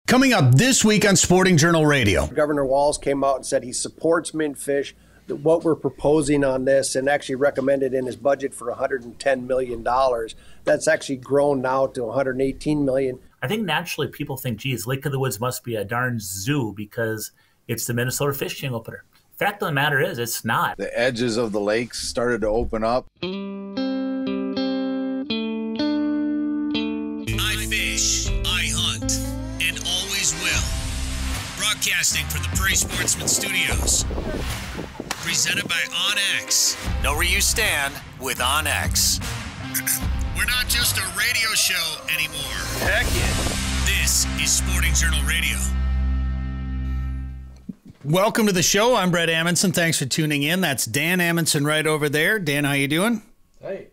Coming up this week on Sporting Journal Radio. Governor Walz came out and said he supports mint fish, what we're proposing on this, and actually recommended in his budget for $110 million. That's actually grown now to $118 million. I think naturally people think, geez, Lake of the Woods must be a darn zoo because it's the Minnesota fishing opener. Fact of the matter is, it's not. The edges of the lakes started to open up. I fish, I hunt, and always will. Broadcasting from the Prairie Sportsman Studios. Presented by OnX. Know where you stand with OnX. We're not just a radio show anymore. Heck yeah. This is Sporting Journal Radio. Welcome to the show. I'm Bret Amundson. Thanks for tuning in. That's Dan Amundson right over there. Dan, how you doing? Hey,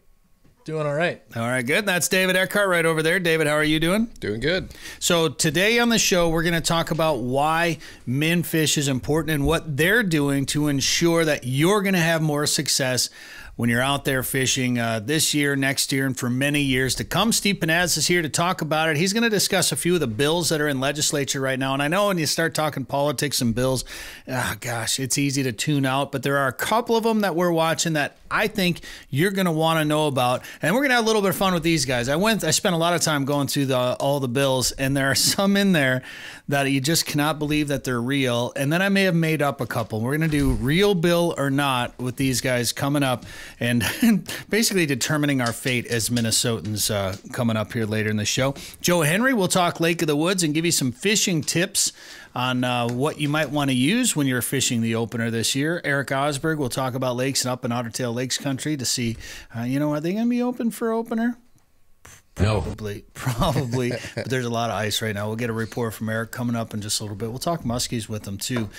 doing all right. All right, good. That's David Eckhardt right over there. David, how are you doing? Doing good. So today on the show, we're going to talk about why min fish is important and what they're doing to ensure that you're going to have more success when you're out there fishing this year, next year, and for many years to come. Steve Pennaz is here to talk about it. He's going to discuss a few of the bills that are in legislature right now. And I know when you start talking politics and bills, gosh, it's easy to tune out. But there are a couple of them that we're watching that I think you're going to want to know about. And we're going to have a little bit of fun with these guys. I spent a lot of time going through all the bills, and there are some in there that you just cannot believe that they're real. And then I may have made up a couple. We're going to do real bill or not with these guys coming up, and basically determining our fate as Minnesotans coming up here later in the show. Joe Henry will talk Lake of the Woods and give you some fishing tips on what you might want to use when you're fishing the opener this year. Erik Osberg will talk about lakes and up in Otter Tail Lakes country to see, are they going to be open for opener? Probably. But there's a lot of ice right now. We'll get a report from Erik coming up in just a little bit. We'll talk muskies with them too.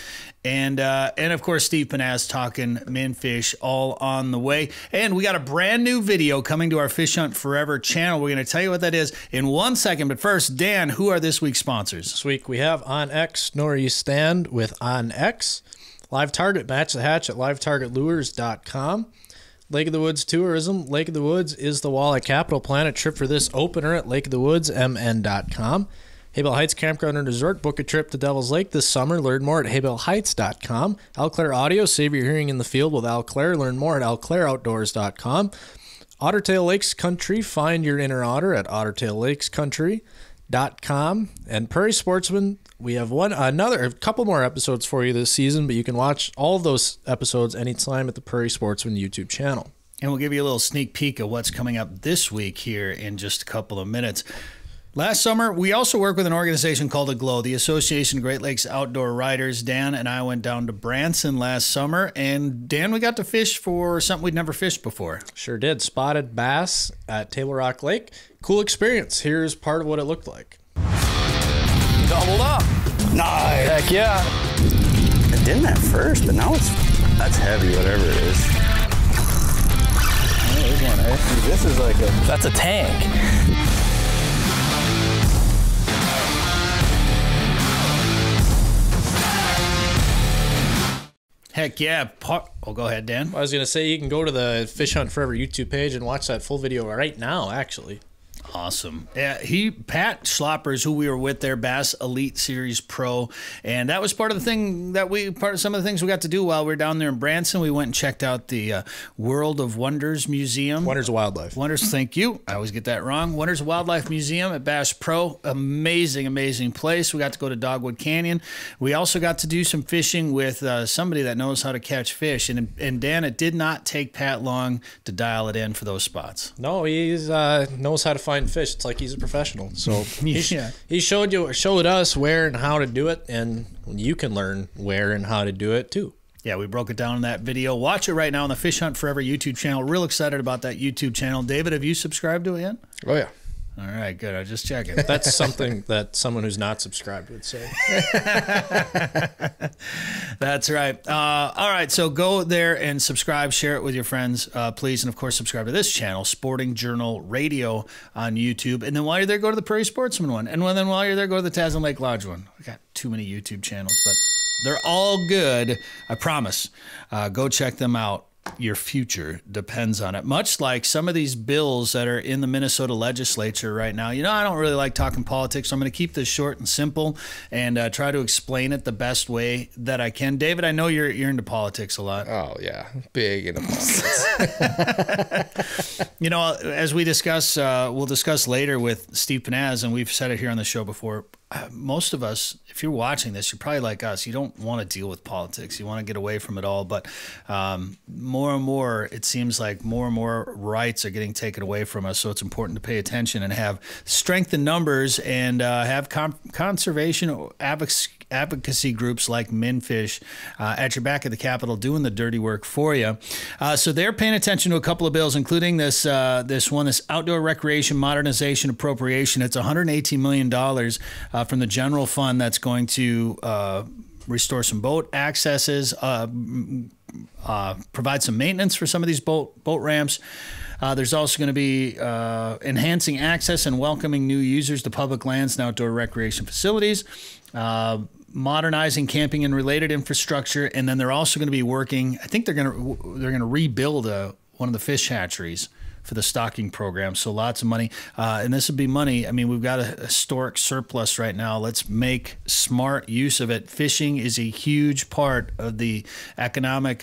And of course, Steve Pennaz talking min fish all on the way. And we got a brand new video coming to our Fish Hunt Forever channel. We're going to tell you what that is in 1 second. But first, Dan, who are this week's sponsors? This week we have OnX, Know Where You Stand with OnX. Live Target, match the hatch at livetargetlures.com. Lake of the Woods Tourism. Lake of the Woods is the walleye capital. Plan a trip for this opener at lakeofthewoodsmn.com. Haybell Heights Campground and Resort. Book a trip to Devil's Lake this summer. Learn more at haybellheights.com. Al Claire Audio. Save your hearing in the field with Al Claire. Learn more at alclaireoutdoors.com. Otter Tail Lakes Country. Find your inner otter at ottertaillakescountry.com. And Prairie Sportsman, we have a couple more episodes for you this season, but you can watch all of those episodes anytime at the Prairie Sportsman YouTube channel. And we'll give you a little sneak peek of what's coming up this week here in just a couple of minutes. Last summer, we also work with an organization called AGLOW, the Association of Great Lakes Outdoor Riders. Dan and I went down to Branson last summer, and Dan, we got to fish for something we'd never fished before. Sure did. Spotted bass at Table Rock Lake. Cool experience. Here's part of what it looked like. Doubled up. Nice. Heck yeah. It didn't at first, but now that's heavy, whatever it is. Oh, there's one, eh? This is like That's a tank. Heck yeah. Go ahead, Dan. I was going to say, you can go to the Fish Hunt Forever YouTube page and watch that full video right now, actually. Awesome. Yeah, Pat Schloppers, who we were with there, Bass Elite Series Pro, and that was part of some of the things we got to do while we were down there in Branson. We went and checked out the World of Wonders Museum. Wonders of Wildlife. Thank you. I always get that wrong. Wonders of Wildlife Museum at Bass Pro. Amazing, amazing place. We got to go to Dogwood Canyon. We also got to do some fishing with somebody that knows how to catch fish. And Dan, it did not take Pat long to dial it in for those spots. No, he knows how to find fish. It's like he's a professional. So he showed us where and how to do it, and you can learn where and how to do it too. Yeah, we broke it down in that video. Watch it right now on the Fish Hunt Forever YouTube channel. Real excited about that YouTube channel. David, have you subscribed to it yet? Oh yeah. All right, good. I just checking. That's something that someone who's not subscribed would say. That's right. All right, so go there and subscribe, share it with your friends, please. And, of course, subscribe to this channel, Sporting Journal Radio on YouTube. And then while you're there, go to the Prairie Sportsman one. And then while you're there, go to the Tasman Lake Lodge one. We got too many YouTube channels, but they're all good. I promise. Go check them out. your future depends on it. Much like some of these bills that are in the Minnesota legislature right now. I don't really like talking politics, so I'm going to keep this short and simple and try to explain it the best way that I can. David, I know you're into politics a lot. Oh, yeah. Big into politics. As we discuss, we'll discuss later with Steve Pennaz, and we've said it here on the show before, most of us, if you're watching this, you're probably like us. You don't want to deal with politics. You want to get away from it all. But more and more, it seems like more and more rights are getting taken away from us. So it's important to pay attention and have strength in numbers and have conservation advocacy groups like MinFish at your back of the Capitol doing the dirty work for you. So they're paying attention to a couple of bills, including this outdoor recreation modernization appropriation. It's $118 million from the general fund that's going to restore some boat accesses, provide some maintenance for some of these boat ramps. There's also going to be enhancing access and welcoming new users to public lands and outdoor recreation facilities, modernizing camping and related infrastructure, and then they're also going to be working. I think they're going to rebuild one of the fish hatcheries for the stocking program. So lots of money. And this would be money. I mean, we've got a historic surplus right now. Let's make smart use of it. Fishing is a huge part of the economy,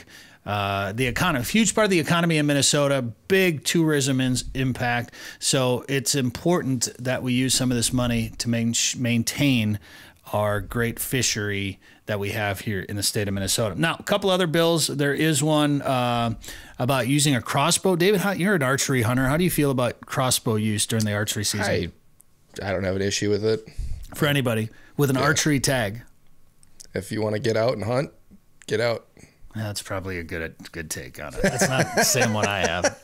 huge part of the economy in Minnesota, big tourism impact. So it's important that we use some of this money to maintain our great fishery that we have here in the state of Minnesota. Now, a couple other bills. There is one about using a crossbow. David, you're an archery hunter. How do you feel about crossbow use during the archery season? I don't have an issue with it. For anybody with an archery tag. If you want to get out and hunt, get out. That's probably a good take on it. That's not the same one I have.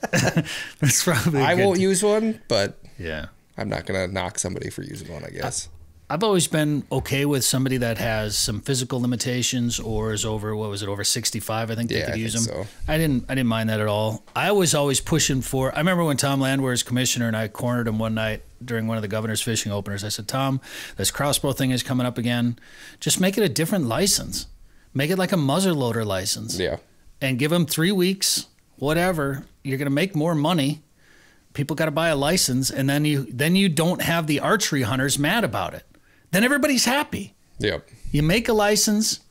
That's probably. I won't use one, but yeah, I'm not going to knock somebody for using one, I guess. I've always been okay with somebody that has some physical limitations or is over 65, I think they could use them. So. I didn't mind that at all. I was always pushing for, I remember when Tom Landwehr was commissioner and I cornered him one night during one of the governor's fishing openers. I said, Tom, this crossbow thing is coming up again. Just make it a different license. Make it like a muzzleloader license. Yeah. And give them 3 weeks, whatever. You're going to make more money. People got to buy a license, and then you don't have the archery hunters mad about it. Then everybody's happy. Yep. You make a license,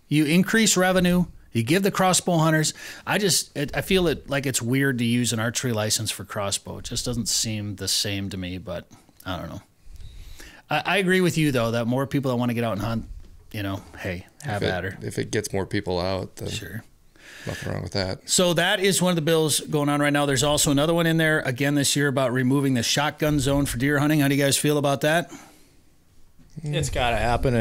you increase revenue, you give the crossbow hunters. I feel it like it's weird to use an archery license for crossbow. It just doesn't seem the same to me, but I don't know. I agree with you, though, that more people that want to get out and hunt, hey, have at her. If it gets more people out, then sure. Nothing wrong with that. So that is one of the bills going on right now. There's also another one in there, again this year, about removing the shotgun zone for deer hunting. How do you guys feel about that? It's got to happen.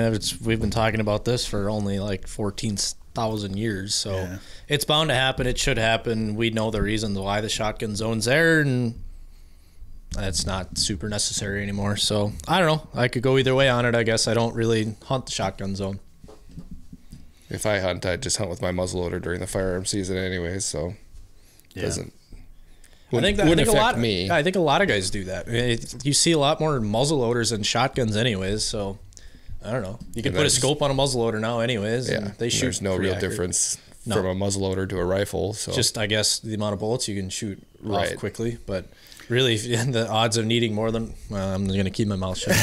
We've been talking about this for only like 14,000 years, so it's bound to happen. It should happen. We know the reasons why the shotgun zone's there, and it's not super necessary anymore. So I don't know. I could go either way on it, I guess. I don't really hunt the shotgun zone. If I hunt, I just hunt with my muzzleloader during the firearm season anyways, so it doesn't. I think a lot of guys do that. You see a lot more muzzleloaders than shotguns anyways, so I don't know. You can put a scope on a muzzleloader now anyways, and they shoot. There's no real difference from a muzzleloader to a rifle. So just, I guess, the amount of bullets you can shoot off quickly, but really, the odds of needing more than, I'm going to keep my mouth shut.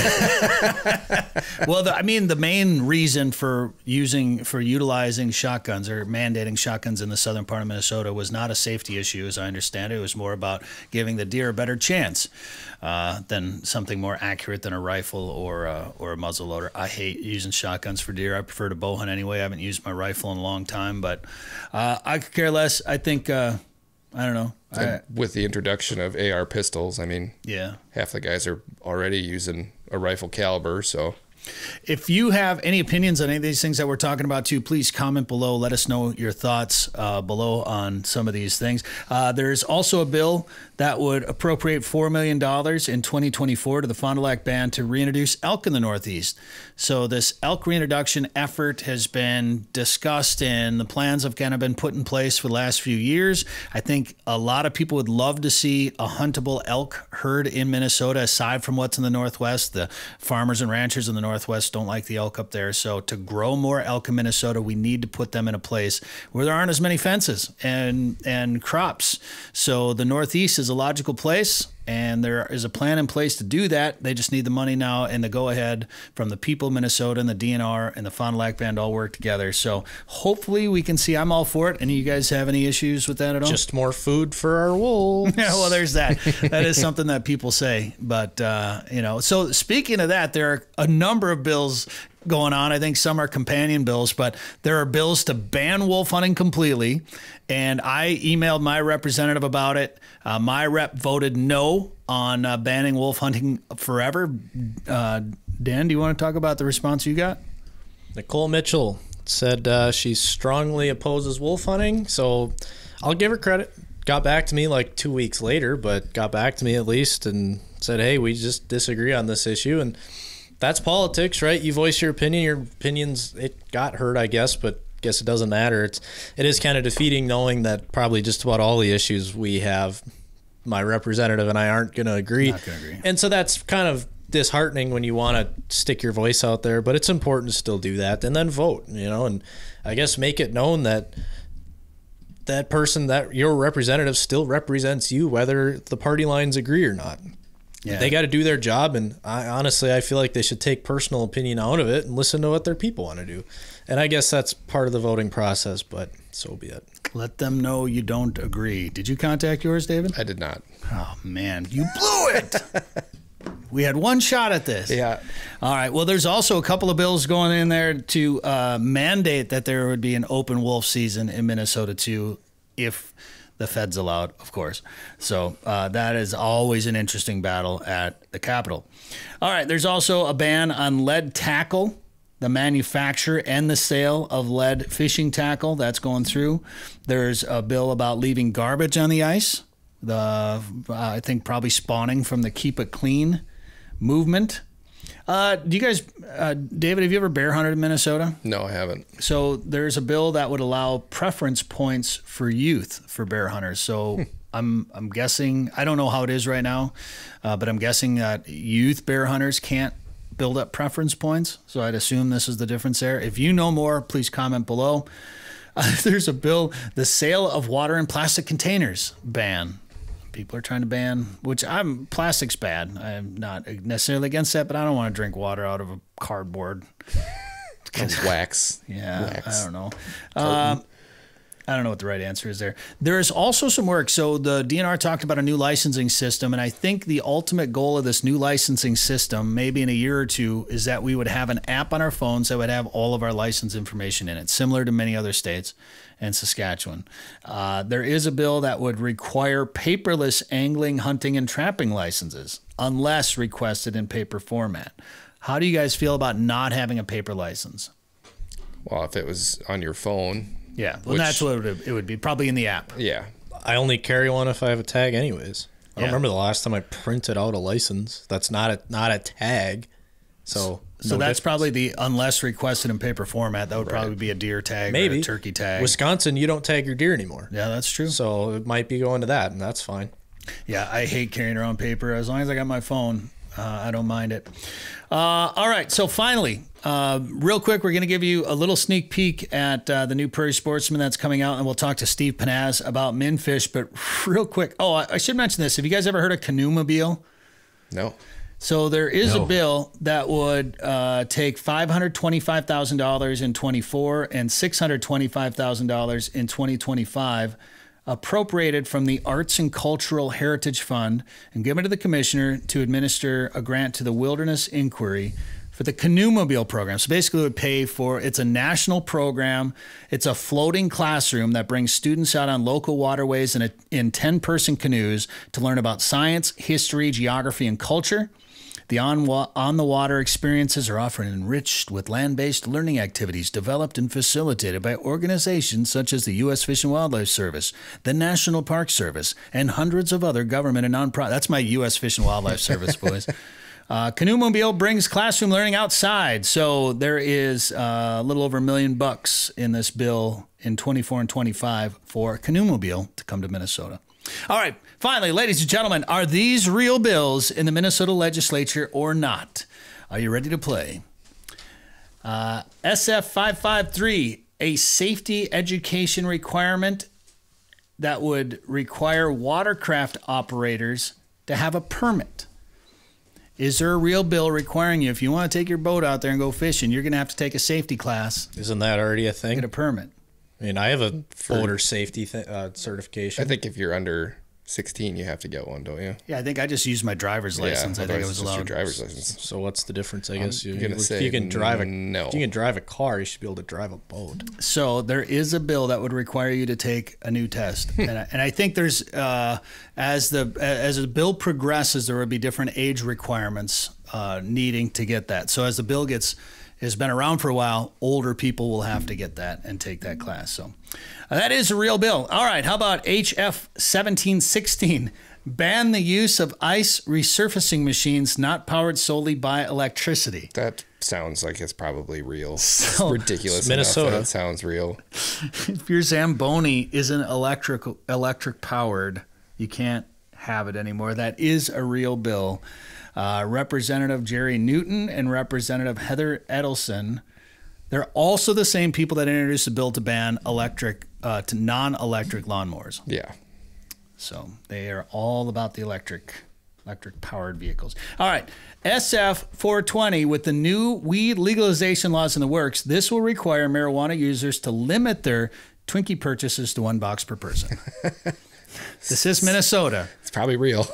Well, the main reason for utilizing shotguns or mandating shotguns in the southern part of Minnesota was not a safety issue, as I understand it. It was more about giving the deer a better chance than something more accurate than a rifle or a muzzleloader. I hate using shotguns for deer. I prefer to bow hunt anyway. I haven't used my rifle in a long time, but I could care less. I think... I don't know. With the introduction of AR pistols, I mean, half the guys are already using a rifle caliber, so... If you have any opinions on any of these things that we're talking about too, please comment below. Let us know your thoughts below on some of these things. There's also a bill that would appropriate $4 million in 2024 to the Fond du Lac Band to reintroduce elk in the Northeast. So this elk reintroduction effort has been discussed, and the plans have kind of been put in place for the last few years. I think a lot of people would love to see a huntable elk herd in Minnesota, aside from what's in the Northwest. The farmers and ranchers in the Northwest don't like the elk up there. So to grow more elk in Minnesota, we need to put them in a place where there aren't as many fences and crops. So the Northeast is a logical place, and there is a plan in place to do that. They just need the money now and the go-ahead from the people of Minnesota and the DNR and the Fond du Lac Band all work together. So hopefully we can see. I'm all for it. Any of you guys have any issues with that at all? Just more food for our wolves. Yeah, well, there's that. That is something that people say. But, so speaking of that, there are a number of bills going on. I think some are companion bills, but there are bills to ban wolf hunting completely. And I emailed my representative about it. My rep voted no on banning wolf hunting forever. Dan, do you want to talk about the response you got? Nicole Mitchell said she strongly opposes wolf hunting. So I'll give her credit. Got back to me like 2 weeks later, but got back to me at least and said, hey, we just disagree on this issue. And that's politics, right? You voice your opinion. Your opinions, it got heard, I guess, but I guess it doesn't matter. It is kind of defeating knowing that probably just about all the issues we have, my representative and I aren't going to agree. Not going to agree. And so that's kind of disheartening when you want to stick your voice out there, but it's important to still do that and then vote, and I guess make it known that that person, that your representative still represents you, whether the party lines agree or not. Yeah. They got to do their job, and I feel like they should take personal opinion out of it and listen to what their people want to do. And I guess that's part of the voting process, but so be it. Let them know you don't agree. Did you contact yours, David? I did not. Oh, man, you blew it. We had one shot at this. Yeah. All right. Well, there's also a couple of bills going in there to mandate that there would be an open wolf season in Minnesota, too, if the feds allowed, of course. So that is always an interesting battle at the Capitol. All right. There's also a ban on lead tackle, the manufacture and the sale of lead fishing tackle. That's going through. There's a bill about leaving garbage on the ice. I think probably spawning from the Keep It Clean movement. Do you guys, David, have you ever bear hunted in Minnesota? No, I haven't. So there's a bill that would allow preference points for youth for bear hunters. So I'm guessing, I don't know how it is right now, but I'm guessing that youth bear hunters can't build up preference points. So I'd assume this is the difference there. If you know more, please comment below. There's a bill, the sale of water in plastic containers ban. People are trying to ban, which plastic's bad. I'm not necessarily against that, but I don't want to drink water out of a cardboard. Wax. Yeah, wax. I don't know. I don't know what the right answer is there. There is also some work. So the DNR talked about a new licensing system, and I think the ultimate goal of this new licensing system, maybe in a year or two, is that we would have an app on our phones that would have all of our license information in it, similar to many other states and Saskatchewan. There is a bill that would require paperless angling, hunting, and trapping licenses, unless requested in paper format. How do you guys feel about not having a paper license? Well, if it was on your phone. Yeah, well, that's what it would be, probably in the app. Yeah. I only carry one if I have a tag anyways. I don't remember the last time I printed out a license. That's not a tag. So that's probably the unless requested in paper format. That would probably be a deer tag or a turkey tag. Wisconsin, you don't tag your deer anymore. Yeah, that's true. So it might be going to that, and that's fine. Yeah, I hate carrying around paper. As long as I got my phone, I don't mind it. All right, so finally, real quick, we're going to give you a little sneak peek at the new Prairie Sportsman that's coming out, and we'll talk to Steve Pennaz about minfish. But real quick, I should mention this. Have you guys ever heard of Canoemobile? No. So there is a bill that would take $525,000 in 24 and $625,000 in 2025, appropriated from the Arts and Cultural Heritage Fund, and given to the commissioner to administer a grant to the Wilderness Inquiry for the Canoemobile program. So basically it would pay for, it's a national program. It's a floating classroom that brings students out on local waterways in 10-person canoes to learn about science, history, geography, and culture. The on-the-water experiences are often enriched with land-based learning activities developed and facilitated by organizations such as the U.S. Fish and Wildlife Service, the National Park Service, and hundreds of other government and nonprofit. That's my U.S. Fish and Wildlife Service, boys. Canoemobile brings classroom learning outside. So there is a little over $1 million in this bill in 24 and 25 for Canoemobile to come to Minnesota. All right. Finally, ladies and gentlemen, are these real bills in the Minnesota legislature or not? Are you ready to play SF553, a safety education requirement that would require watercraft operators to have a permit. Is there a real bill requiring you, if you want to take your boat out there and go fishing, you're going to have to take a safety class? Isn't that already a thing? Get a permit. I mean, I have a boater safety certification. I think if you're under 16, you have to get one, don't you? Yeah, I think I just used my driver's license. I think it was allowed. Your driver's license. So what's the difference? I guess you can drive no. If you can drive a car, you should be able to drive a boat. So there is a bill that would require you to take a new test, and I think there's as the bill progresses, there will be different age requirements needing to get that. So as the bill has been around for a while, older people will have to get that and take that class. So that is a real bill. All right, how about HF 1716? Ban the use of ice resurfacing machines not powered solely by electricity. That sounds like it's probably real. It's ridiculous. Minnesota. That sounds real. If your Zamboni isn't electric powered, you can't have it anymore. That is a real bill. Representative Jerry Newton and Representative Heather Edelson, they're also the same people that introduced a bill to ban to non-electric lawnmowers. Yeah. So they are all about the electric powered vehicles. All right, SF 420, with the new weed legalization laws in the works, this will require marijuana users to limit their Twinkie purchases to 1 box per person. This is Minnesota. It's probably real.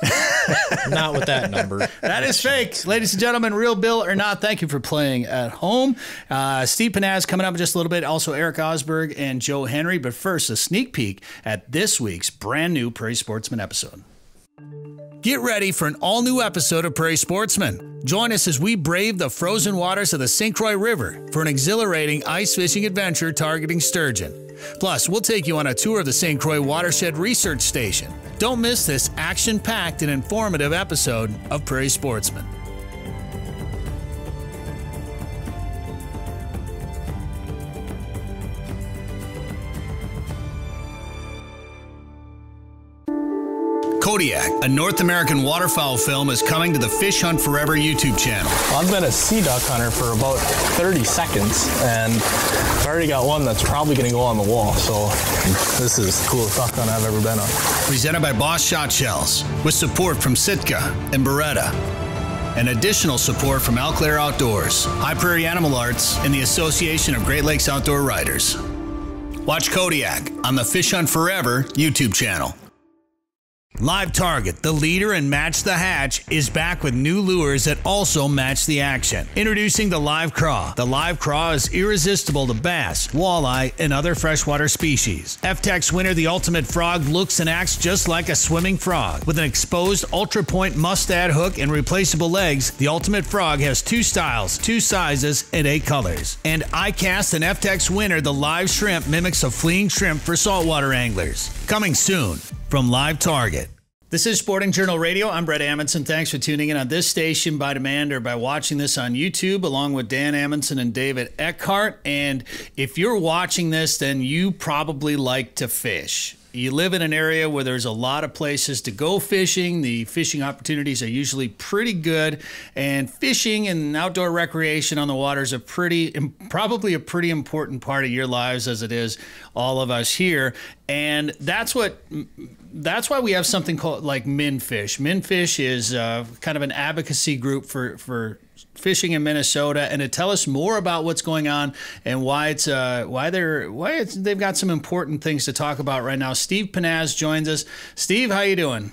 Not with that number. That is fake. Ladies and gentlemen, real bill or not, thank you for playing at home. Steve Pennaz coming up in just a little bit. Also, Erik Osberg and Joe Henry. But first, a sneak peek at this week's brand new Prairie Sportsman episode. Get ready for an all-new episode of Prairie Sportsman. Join us as we brave the frozen waters of the St. Croix River for an exhilarating ice fishing adventure targeting sturgeon. Plus, we'll take you on a tour of the St. Croix Watershed Research Station. Don't miss this action-packed and informative episode of Prairie Sportsman. Kodiak, a North American waterfowl film, is coming to the Fish Hunt Forever YouTube channel. Well, I've been a sea duck hunter for about 30 seconds, and I've already got one that's probably going to go on the wall, so this is the coolest duck hunt I've ever been on. Presented by Boss Shot Shells, with support from Sitka and Beretta, and additional support from Eau Claire Outdoors, High Prairie Animal Arts, and the Association of Great Lakes Outdoor Writers. Watch Kodiak on the Fish Hunt Forever YouTube channel. Live Target, the leader in Match the Hatch, is back with new lures that also match the action. Introducing the Live Craw. The Live Craw is irresistible to bass, walleye, and other freshwater species. FTech's winner, the Ultimate Frog, looks and acts just like a swimming frog. With an exposed Ultra Point mustad hook and replaceable legs, the Ultimate Frog has 2 styles, 2 sizes, and 8 colors. And iCast and FTech's winner, the Live Shrimp, mimics a fleeing shrimp for saltwater anglers. Coming soon from Live Target. This is Sporting Journal Radio. I'm Bret Amundson. Thanks for tuning in on this station by demand or by watching this on YouTube, along with Dan Amundson and David Eckhardt. And if you're watching this, then you probably like to fish. You live in an area where there's a lot of places to go fishing. The fishing opportunities are usually pretty good, and fishing and outdoor recreation on the water is probably a pretty important part of your lives, as it is all of us here. And that's why we have something called like MinFish. MinFish is kind of an advocacy group for fishing in Minnesota, and to tell us more about what's going on and why they've got some important things to talk about right now. Steve Pennaz joins us. Steve, how you doing?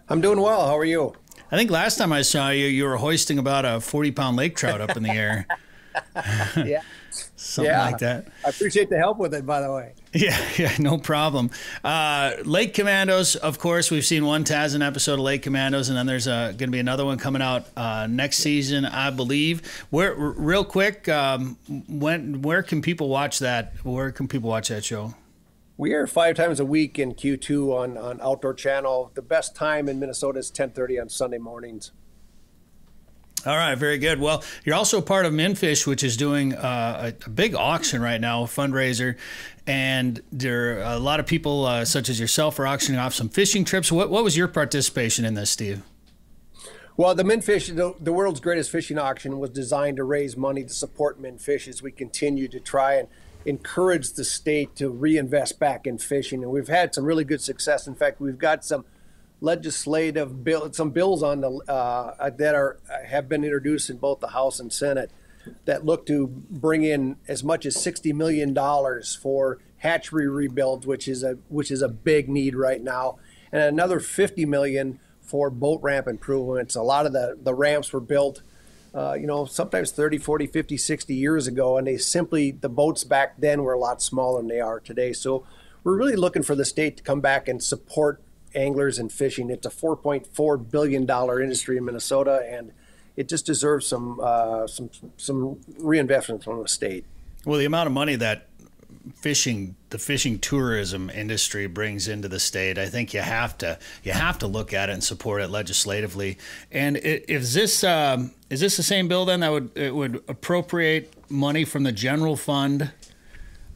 I'm doing well. How are you? I think last time I saw you, you were hoisting about a 40-pound lake trout up in the air. Yeah. Something like that. I appreciate the help with it, by the way. Yeah, no problem. Lake Commandos, of course, we've seen one Tazen episode of Lake Commandos, and then there's going to be another one coming out next season, I believe. Real quick, where can people watch that? Where can people watch that show? We are 5 times a week in Q2 on Outdoor Channel. The best time in Minnesota is 10:30 on Sunday mornings. All right, very good. Well, you're also part of MinFish, which is doing a big auction right now, a fundraiser, and there are a lot of people such as yourself are auctioning off some fishing trips. What was your participation in this, Steve? Well, the Minfish, the world's greatest fishing auction, was designed to raise money to support Minfish as we continue to try and encourage the state to reinvest back in fishing. And we've had some really good success. In fact, we've got some legislative bills on the that have been introduced in both the House and Senate that look to bring in as much as $60 million for hatchery rebuilds, which is a big need right now, and another $50 million for boat ramp improvements. A lot of the ramps were built, sometimes 30, 40, 50, 60 years ago, and the boats back then were a lot smaller than they are today. So we're really looking for the state to come back and support anglers and fishing. It's a $4.4 billion industry in Minnesota, and it just deserves some reinvestment from the state. Well, the amount of money that the fishing tourism industry brings into the state, I think you have to look at it and support it legislatively. And is this the same bill then that would appropriate money from the general fund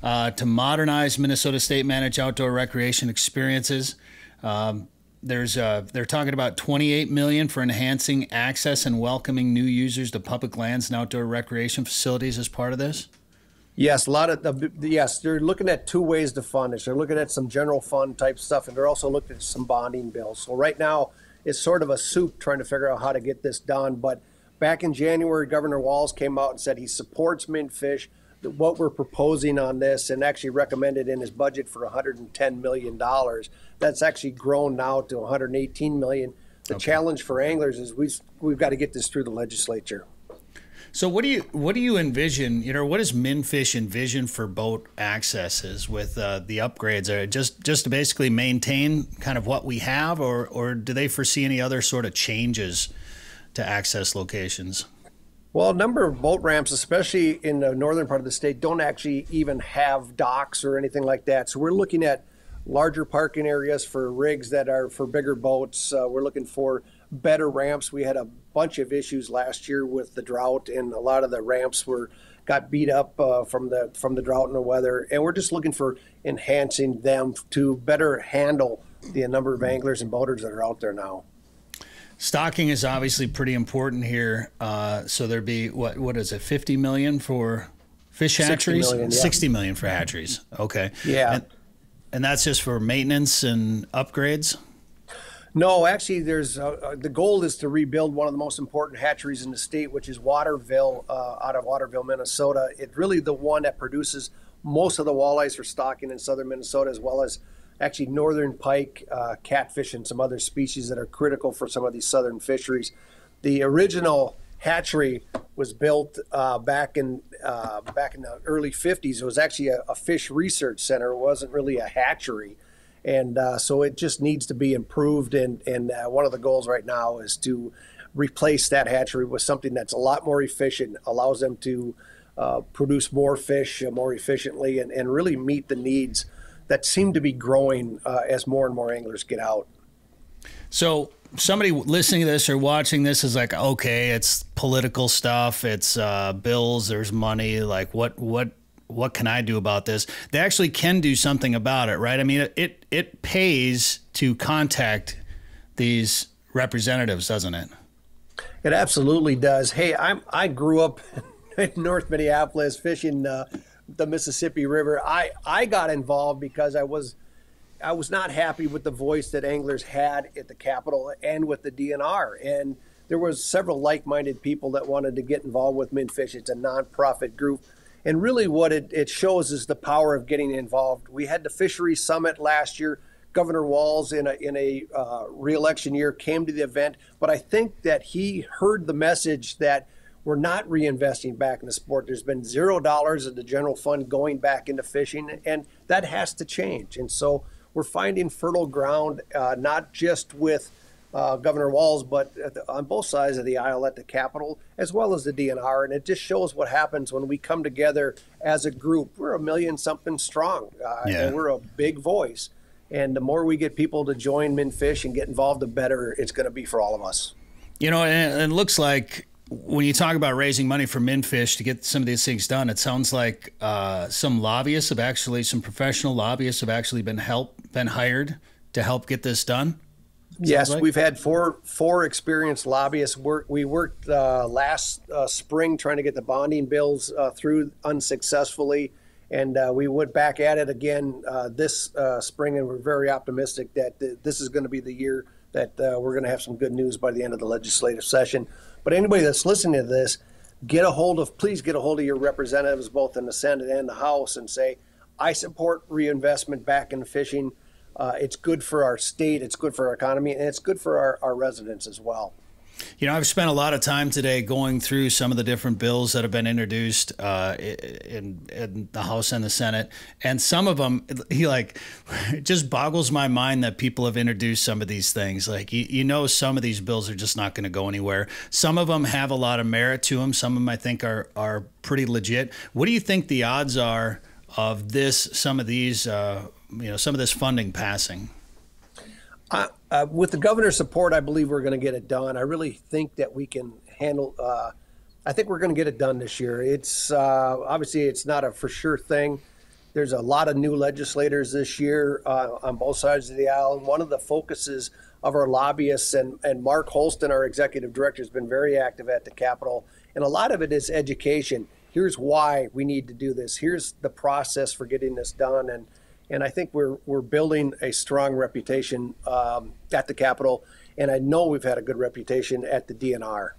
to modernize Minnesota state managed outdoor recreation experiences? They're talking about $28 million for enhancing access and welcoming new users to public lands and outdoor recreation facilities as part of this. Yes, they're looking at two ways to fund this. They're looking at some general fund type stuff, and they're also looking at some bonding bills. So right now, it's sort of a soup trying to figure out how to get this done. But back in January, Governor Walz came out and said he supports Minfish, what we're proposing on this, and actually recommended in his budget for $110 million. That's actually grown now to $118 million. The challenge for anglers is we've got to get this through the legislature. So what do you envision? What does Minfish envision for boat accesses with the upgrades? Are just to basically maintain kind of what we have, or do they foresee any other sort of changes to access locations? Well, a number of boat ramps, especially in the northern part of the state, don't actually even have docks or anything like that. So we're looking at larger parking areas for rigs that are for bigger boats. We're looking for better ramps. We had a bunch of issues last year with the drought, and a lot of the ramps got beat up from the drought and the weather. And we're just looking for enhancing them to better handle the number of anglers and boaters that are out there now. Stocking is obviously pretty important here. So there'd be what is it, $50 million for fish hatcheries? 60 million, yeah. 60 million for hatcheries. Okay. Yeah. And that's just for maintenance and upgrades? No, actually, there's the goal is to rebuild one of the most important hatcheries in the state, which is Waterville, out of Waterville, Minnesota. It's really the one that produces most of the walleyes for stocking in southern Minnesota, as well as actually northern pike, catfish, and some other species that are critical for some of these southern fisheries. The original hatchery was built back in the early 50s. It was actually a fish research center. It wasn't really a hatchery. And so it just needs to be improved. And one of the goals right now is to replace that hatchery with something that's a lot more efficient, allows them to produce more fish more efficiently, and really meet the needs that seem to be growing as more and more anglers get out. So somebody listening to this or watching this is like, okay, it's political stuff. It's bills. There's money. Like what can I do about this? They actually can do something about it, right? I mean, it pays to contact these representatives, doesn't it? It absolutely does. Hey, I grew up in North Minneapolis fishing the Mississippi River. I got involved because I was not happy with the voice that anglers had at the Capitol and with the DNR. And there was several like-minded people that wanted to get involved with Minfish. It's a nonprofit group. And really what it shows is the power of getting involved. We had the Fisheries Summit last year. Governor Walz in a re-election year came to the event, but I think that he heard the message that we're not reinvesting back in the sport. There's been $0 of the general fund going back into fishing, and that has to change. And so we're finding fertile ground, not just with Governor Walz, but on both sides of the aisle at the Capitol, as well as the DNR. And it just shows what happens when we come together as a group. We're 1 million something strong, and we're a big voice. And the more we get people to join Minfish and get involved, the better it's going to be for all of us. You know, and it looks like when you talk about raising money for Minfish to get some of these things done, it sounds like some professional lobbyists have actually been hired to help get this done. Yes, like? We've had four experienced lobbyists work. We worked last spring trying to get the bonding bills through unsuccessfully, and we went back at it again this spring, and we're very optimistic that this is going to be the year that we're going to have some good news by the end of the legislative session. But anybody that's listening to this, please get a hold of your representatives both in the Senate and the House and say, I support reinvestment back in fishing. It's good for our state, it's good for our economy, and it's good for our residents as well. You know, I've spent a lot of time today going through some of the different bills that have been introduced in the House and the Senate, and some of them, it just boggles my mind that people have introduced some of these things. Like, some of these bills are just not going to go anywhere. Some of them have a lot of merit to them. Some of them I think are pretty legit. What do you think the odds are of some of these funding passing? With the governor's support, I believe we're going to get it done. I really think that we can handle. I think we're going to get it done this year. It's obviously it's not a for sure thing. There's a lot of new legislators this year on both sides of the aisle. And one of the focuses of our lobbyists and Mark Holston, our executive director, has been very active at the Capitol. And a lot of it is education. Here's why we need to do this. Here's the process for getting this done. And I think we're building a strong reputation at the Capitol, and I know we've had a good reputation at the DNR.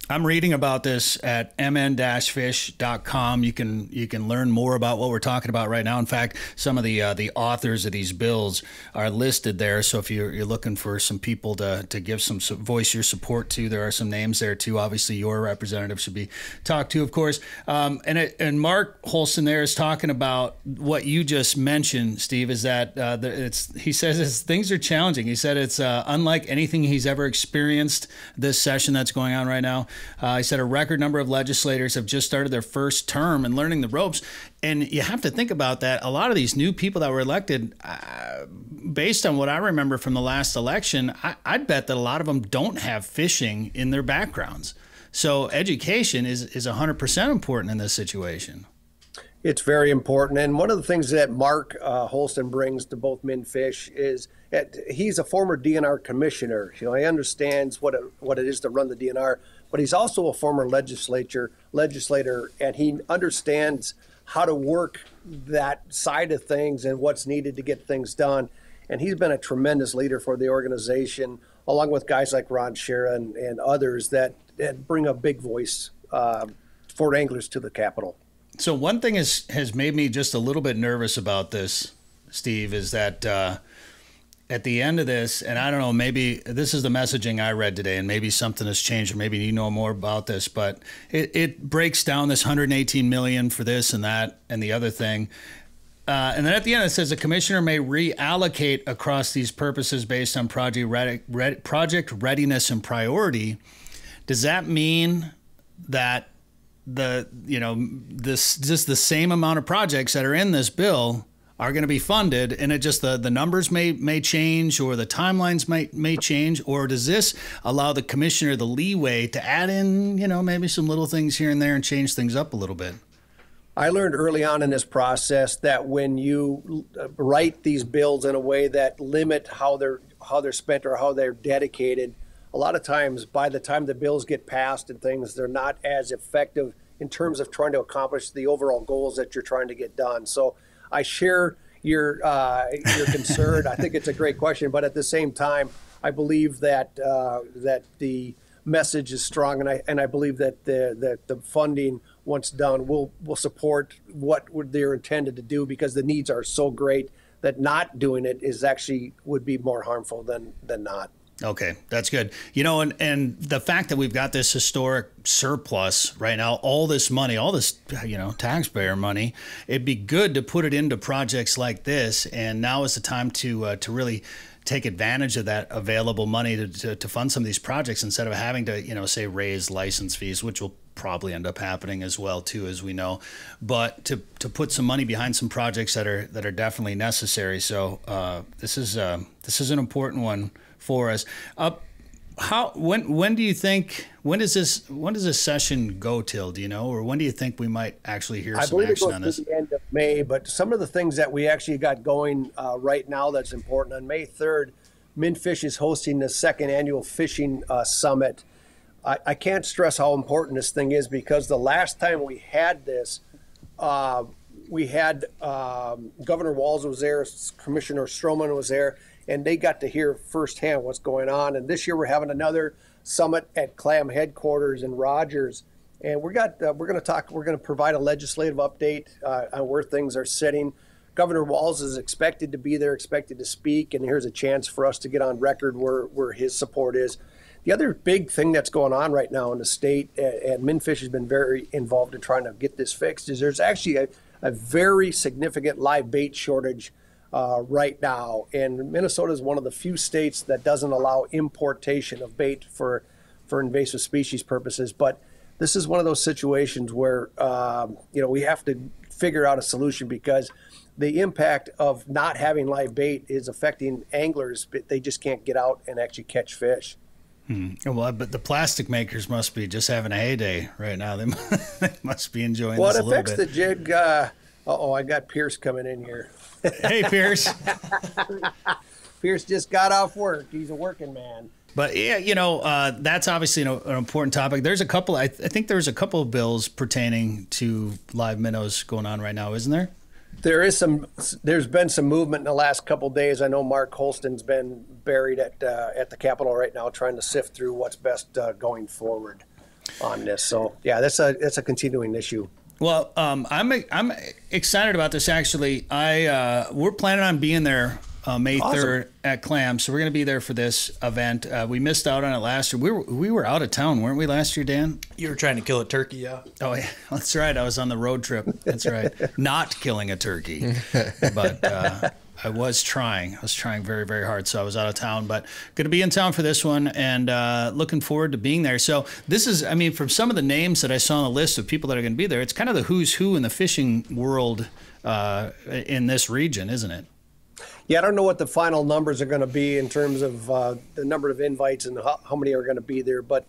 I'm reading about this at mn-fish.com. You can learn more about what we're talking about right now. In fact, some of the authors of these bills are listed there. So if you're looking for some people to give some voice your support to, there are some names there too. Obviously, your representative should be talked to, of course. And Mark Holston there is talking about what you just mentioned, Steve. Is that he says things are challenging. He said it's unlike anything he's ever experienced this session that's going on right now. He said a record number of legislators have just started their first term and learning the ropes. And you have to think about that. A lot of these new people that were elected, based on what I remember from the last election, I'd bet that a lot of them don't have fishing in their backgrounds. So education is 100% important in this situation. It's very important. And one of the things that Mark Holston brings to both MnFish is that he's a former DNR commissioner. He understands what it is to run the DNR, but he's also a former legislator, and he understands how to work that side of things and what's needed to get things done. And he's been a tremendous leader for the organization, along with guys like Ron Shera and others that bring a big voice for anglers to the Capitol. So one thing has made me just a little bit nervous about this, Steve, is that at the end of this, and I don't know, maybe this is the messaging I read today, and maybe something has changed, or maybe you know more about this, but it breaks down this $118 million for this and that and the other thing. And then at the end, it says the commissioner may reallocate across these purposes based on project readiness and priority. Does that mean that the same amount of projects that are in this bill are going to be funded, and it just the numbers may change, or the timelines may change, or does this allow the commissioner the leeway to add in maybe some little things here and there and change things up a little bit? I learned early on in this process that when you write these bills in a way that limit how they're spent or how they're dedicated, a lot of times by the time the bills get passed and things, they're not as effective in terms of trying to accomplish the overall goals that you're trying to get done. So I share your concern. I think it's a great question, but at the same time, I believe that the message is strong, and I believe that the funding, once done, will support what they're intended to do, because the needs are so great that not doing it would be more harmful than not. Okay, that's good. And the fact that we've got this historic surplus right now, all this money, all this, taxpayer money, it'd be good to put it into projects like this. And now is the time to really take advantage of that available money to fund some of these projects, instead of having to, say, raise license fees, which will probably end up happening as well too, as we know, but to put some money behind some projects that are definitely necessary. So this is an important one for us. When do you think, when does this session go till, do you know, or when do you think we might actually hear some action on this? I believe it goes to the end of May, but some of the things that we actually got going right now that's important, on May 3rd, MnFish is hosting the second annual fishing summit. I can't stress how important this thing is, because the last time we had this, we had Governor Walz was there, Commissioner Stroman was there, and they got to hear firsthand what's going on. And this year we're having another summit at Clam headquarters in Rogers, and we're going to provide a legislative update on where things are sitting. Governor Walz is expected to be there, expected to speak, and here's a chance for us to get on record where his support is. The other big thing that's going on right now in the state, and MnFish has been very involved in trying to get this fixed, is there's actually a very significant live bait shortage right now. And Minnesota is one of the few states that doesn't allow importation of bait for invasive species purposes. But this is one of those situations where we have to figure out a solution, because the impact of not having live bait is affecting anglers, but they just can't get out and actually catch fish. Well, but the plastic makers must be just having a heyday right now. They must be enjoying this a little bit. Well, to fix the jig, I got Pierce coming in here. Hey, Pierce. Pierce just got off work. He's a working man. But yeah, that's obviously an important topic. There's a couple. I think there's a couple of bills pertaining to live minnows going on right now, isn't there? There's been some movement in the last couple of days. I know Mark Holston's been buried at the Capitol right now, trying to sift through what's best going forward on this. So yeah, that's a continuing issue. Well, I'm excited about this actually. We're planning on being there May 3rd at Clam, so we're going to be there for this event. We missed out on it last year. We were out of town, weren't we, last year, Dan? You were trying to kill a turkey, yeah. Oh, yeah, that's right. I was on the road trip. That's right. Not killing a turkey, but I was trying. I was trying very, very hard, so I was out of town. But going to be in town for this one, and looking forward to being there. So this is, from some of the names that I saw on the list of people that are going to be there, it's kind of the who's who in the fishing world in this region, isn't it? Yeah, I don't know what the final numbers are going to be in terms of the number of invites and how many are going to be there, but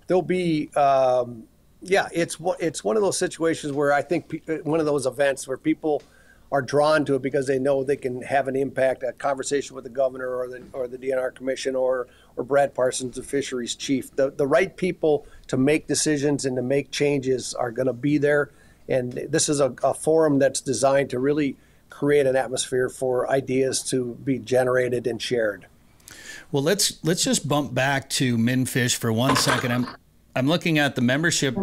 there'll be, it's one of those situations where I think one of those events where people are drawn to it because they know they can have an impact, a conversation with the governor or the DNR commission or Brad Parsons, the fisheries chief. The right people to make decisions and to make changes are going to be there, and this is a forum that's designed to really create an atmosphere for ideas to be generated and shared. Well, let's just bump back to MnFish for 1 second. I'm looking at the membership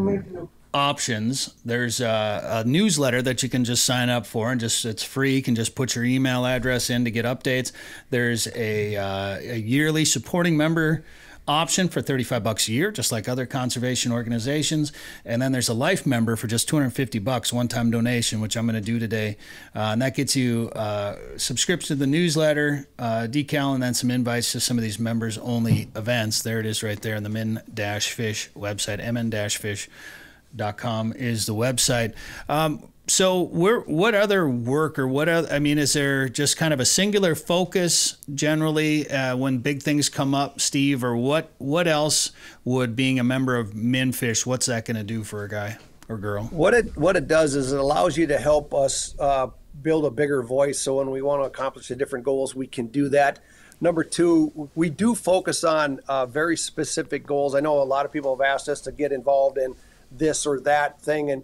options. There's a newsletter that you can just sign up for, and it's free. You can just put your email address in to get updates. There's a yearly supporting member option for $35 a year, just like other conservation organizations. And then there's a life member for just $250, one-time donation, which I'm going to do today. And that gets you subscription to the newsletter, decal, and then some invites to some of these members-only events. There it is right there on the Min-Fish website. mn-fish.com is the website. So what other work or is there just kind of a singular focus generally when big things come up, Steve, or what else would being a member of MnFish, what's that going to do for a guy or girl? What it does is it allows you to help us build a bigger voice. So when we want to accomplish the different goals, we can do that. Number two, we do focus on very specific goals. I know a lot of people have asked us to get involved in this or that thing, and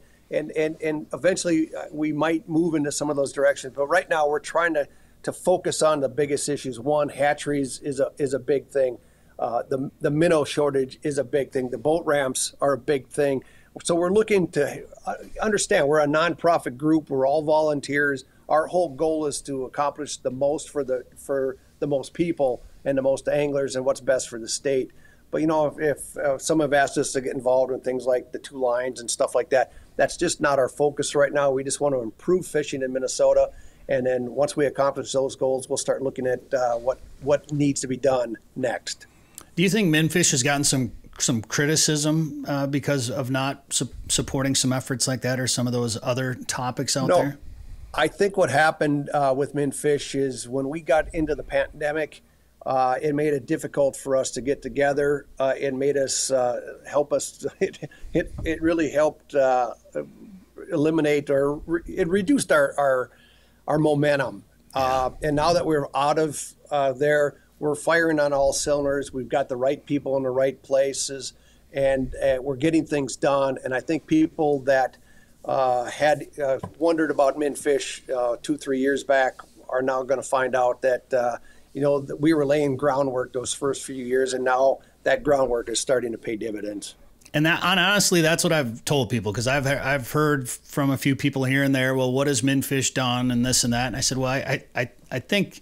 eventually we might move into some of those directions. But right now we're trying to focus on the biggest issues. One, hatcheries is a big thing. The minnow shortage is a big thing. The boat ramps are a big thing. So we're looking to understand we're a nonprofit group. We're all volunteers. Our whole goal is to accomplish the most for the most people and the most anglers and what's best for the state. But if some have asked us to get involved in things like the 2 lines and stuff like that, that's just not our focus right now. We just want to improve fishing in Minnesota, and then once we accomplish those goals, we'll start looking at what needs to be done next. Do you think MnFish has gotten some criticism because of not supporting some efforts like that or some of those other topics out there? I think what happened with MnFish is when we got into the pandemic, it made it difficult for us to get together. It made us help us. It really helped eliminate or it reduced our momentum. And now that we're out of there, we're firing on all cylinders. We've got the right people in the right places, and we're getting things done. And I think people that had wondered about MinFish 2-3 years back are now going to find out that that we were laying groundwork those first few years, and now that groundwork is starting to pay dividends. And honestly, that's what I've told people, because I've heard from a few people here and there, well, what has MinFish done and this and that? And I said, well, I think,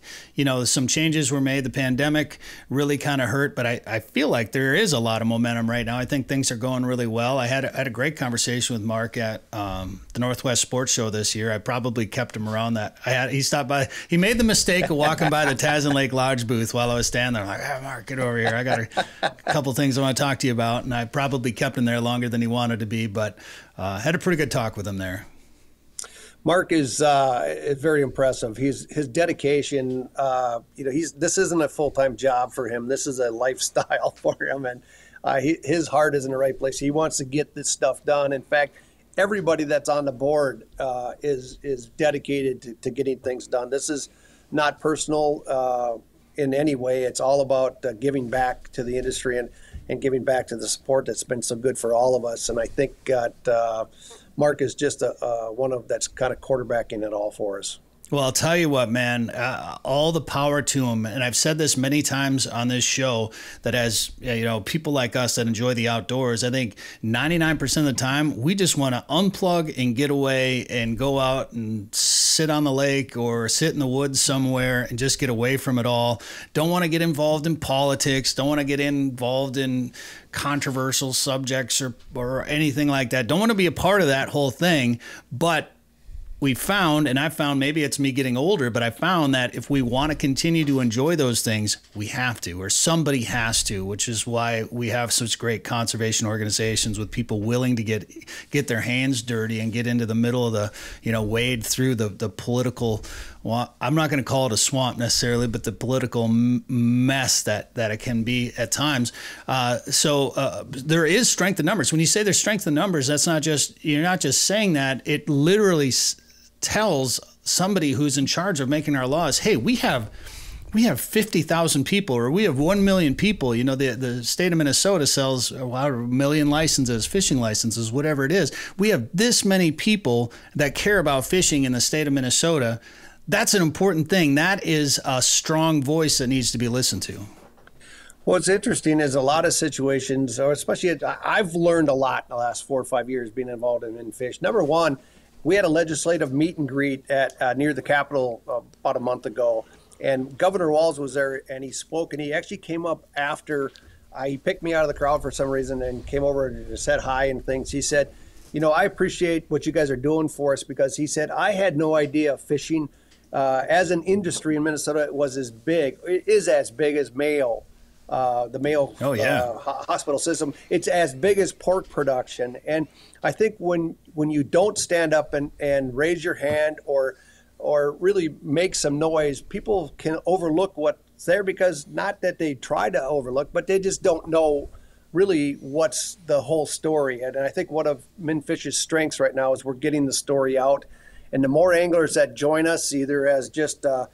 some changes were made. The pandemic really kind of hurt, but I feel like there is a lot of momentum right now. I think things are going really well. I had a great conversation with Mark at the Northwest Sports Show this year. I probably kept him around that. He stopped by. He made the mistake of walking by the Tazen Lake Lodge booth while I was standing there. I'm like, hey, Mark, get over here. I got a couple things I want to talk to you about. And I probably kept him there longer than he wanted to be, but had a pretty good talk with him there. Mark is very impressive. His dedication. This isn't a full-time job for him. This is a lifestyle for him, and his heart is in the right place. He wants to get this stuff done. In fact, everybody that's on the board is dedicated to getting things done. This is not personal in any way. It's all about giving back to the industry and giving back to the support that's been so good for all of us. And I think Mark is just one of that's kind of quarterbacking it all for us. Well, I'll tell you what, man, all the power to him. And I've said this many times on this show, that as people like us that enjoy the outdoors, I think 99% of the time we just want to unplug and get away and go out and sit on the lake or sit in the woods somewhere and just get away from it all. Don't want to get involved in politics. Don't want to get involved in controversial subjects or anything like that. Don't want to be a part of that whole thing. But we found, and I found, maybe it's me getting older, but I found that if we want to continue to enjoy those things, we have to, or somebody has to, which is why we have such great conservation organizations with people willing to get their hands dirty and get into the middle of the, wade through the political, well, I'm not going to call it a swamp necessarily, but the political mess that it can be at times. So there is strength in numbers. When you say there's strength in numbers, that's not just, you're not just saying that. It literally tells somebody who's in charge of making our laws, hey, we have 50,000 people, or we have 1 million people. The state of Minnesota sells a million licenses, fishing licenses, whatever it is. We have this many people that care about fishing in the state of Minnesota. That's an important thing. That is a strong voice that needs to be listened to. What's interesting is a lot of situations, or especially I've learned a lot in the last 4 or 5 years being involved in fish. Number one, we had a legislative meet and greet at near the Capitol about a month ago, and Governor Walz was there, and he spoke, and he actually came up after he picked me out of the crowd for some reason and came over and said hi and things. He said, I appreciate what you guys are doing for us, because he said, I had no idea fishing as an industry in Minnesota it is as big as Mayo. The Mayo hospital system. It's as big as pork production. And I think when you don't stand up and raise your hand or really make some noise, people can overlook what's there, because not that they try to overlook, but they just don't know really what's the whole story. And I think one of MinFish's strengths right now is we're getting the story out. And the more anglers that join us, either as just a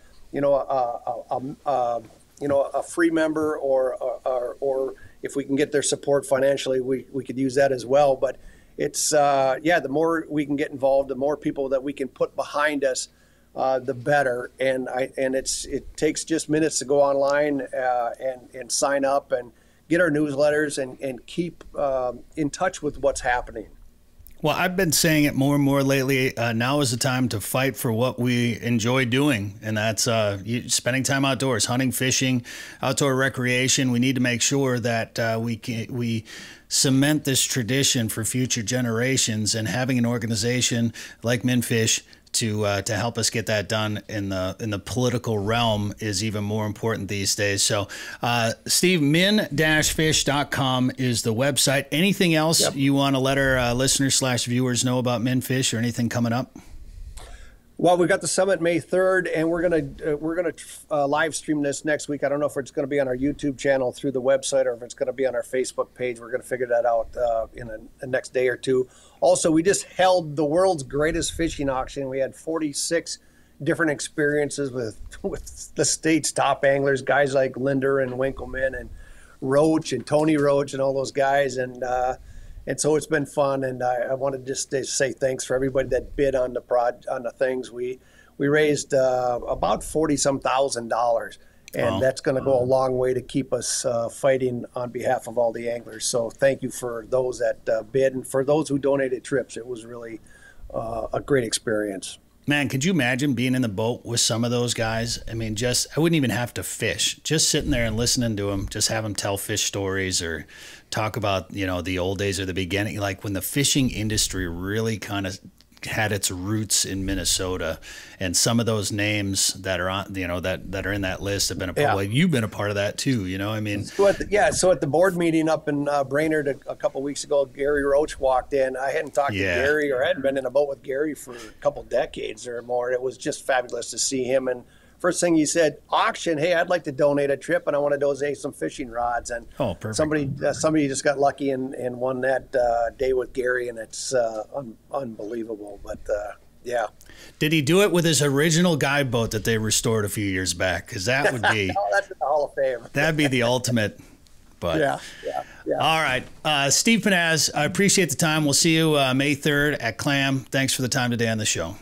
free member, or if we can get their support financially, we could use that as well. But it's the more we can get involved, the more people that we can put behind us, the better. And it takes just minutes to go online and sign up and get our newsletters and keep in touch with what's happening. Well, I've been saying it more and more lately. Now is the time to fight for what we enjoy doing, and that's spending time outdoors, hunting, fishing, outdoor recreation. We need to make sure that we cement this tradition for future generations, and having an organization like MinFish to help us get that done in the political realm is even more important these days. So, Steve, min-fish.com is the website. Anything else you want to let our listeners/viewers know about MinFish, or anything coming up? Well, we've got the summit May 3rd, and we're gonna live stream this next week. I don't know if it's going to be on our YouTube channel through the website, or if it's going to be on our Facebook page. We're going to figure that out in the next day or two. Also, we just held the world's greatest fishing auction. We had 46 different experiences with the state's top anglers, guys like Linder and Winkleman and Roach and Tony Roach and all those guys. And so it's been fun. And I wanted just to say thanks for everybody that bid on the things. We raised about $40-some thousand. And that's going to go a long way to keep us fighting on behalf of all the anglers. So thank you for those that bid, and for those who donated trips. It was really a great experience. Man, could you imagine being in the boat with some of those guys? I mean, I wouldn't even have to fish. Just sitting there and listening to them, just have them tell fish stories or talk about, the old days or the beginning, like when the fishing industry really kind of had its roots in Minnesota, and some of those names that are on, that are in that list have been a part. Yeah. Like you've been a part of that too, I mean. So at the board meeting up in Brainerd a couple of weeks ago, Gary Roach walked in. I hadn't talked to Gary, or hadn't been in a boat with Gary for a couple decades or more. It was just fabulous to see him. And first thing he said, auction. Hey, I'd like to donate a trip, and I want to donate some fishing rods. And perfect. Somebody just got lucky and won that day with Gary, and it's unbelievable. But yeah. Did he do it with his original guide boat that they restored a few years back? Because that would be that's in the Hall of Fame. That'd be the ultimate. But yeah. All right, Steve Pennaz, I appreciate the time. We'll see you May 3rd at Clam. Thanks for the time today on the show.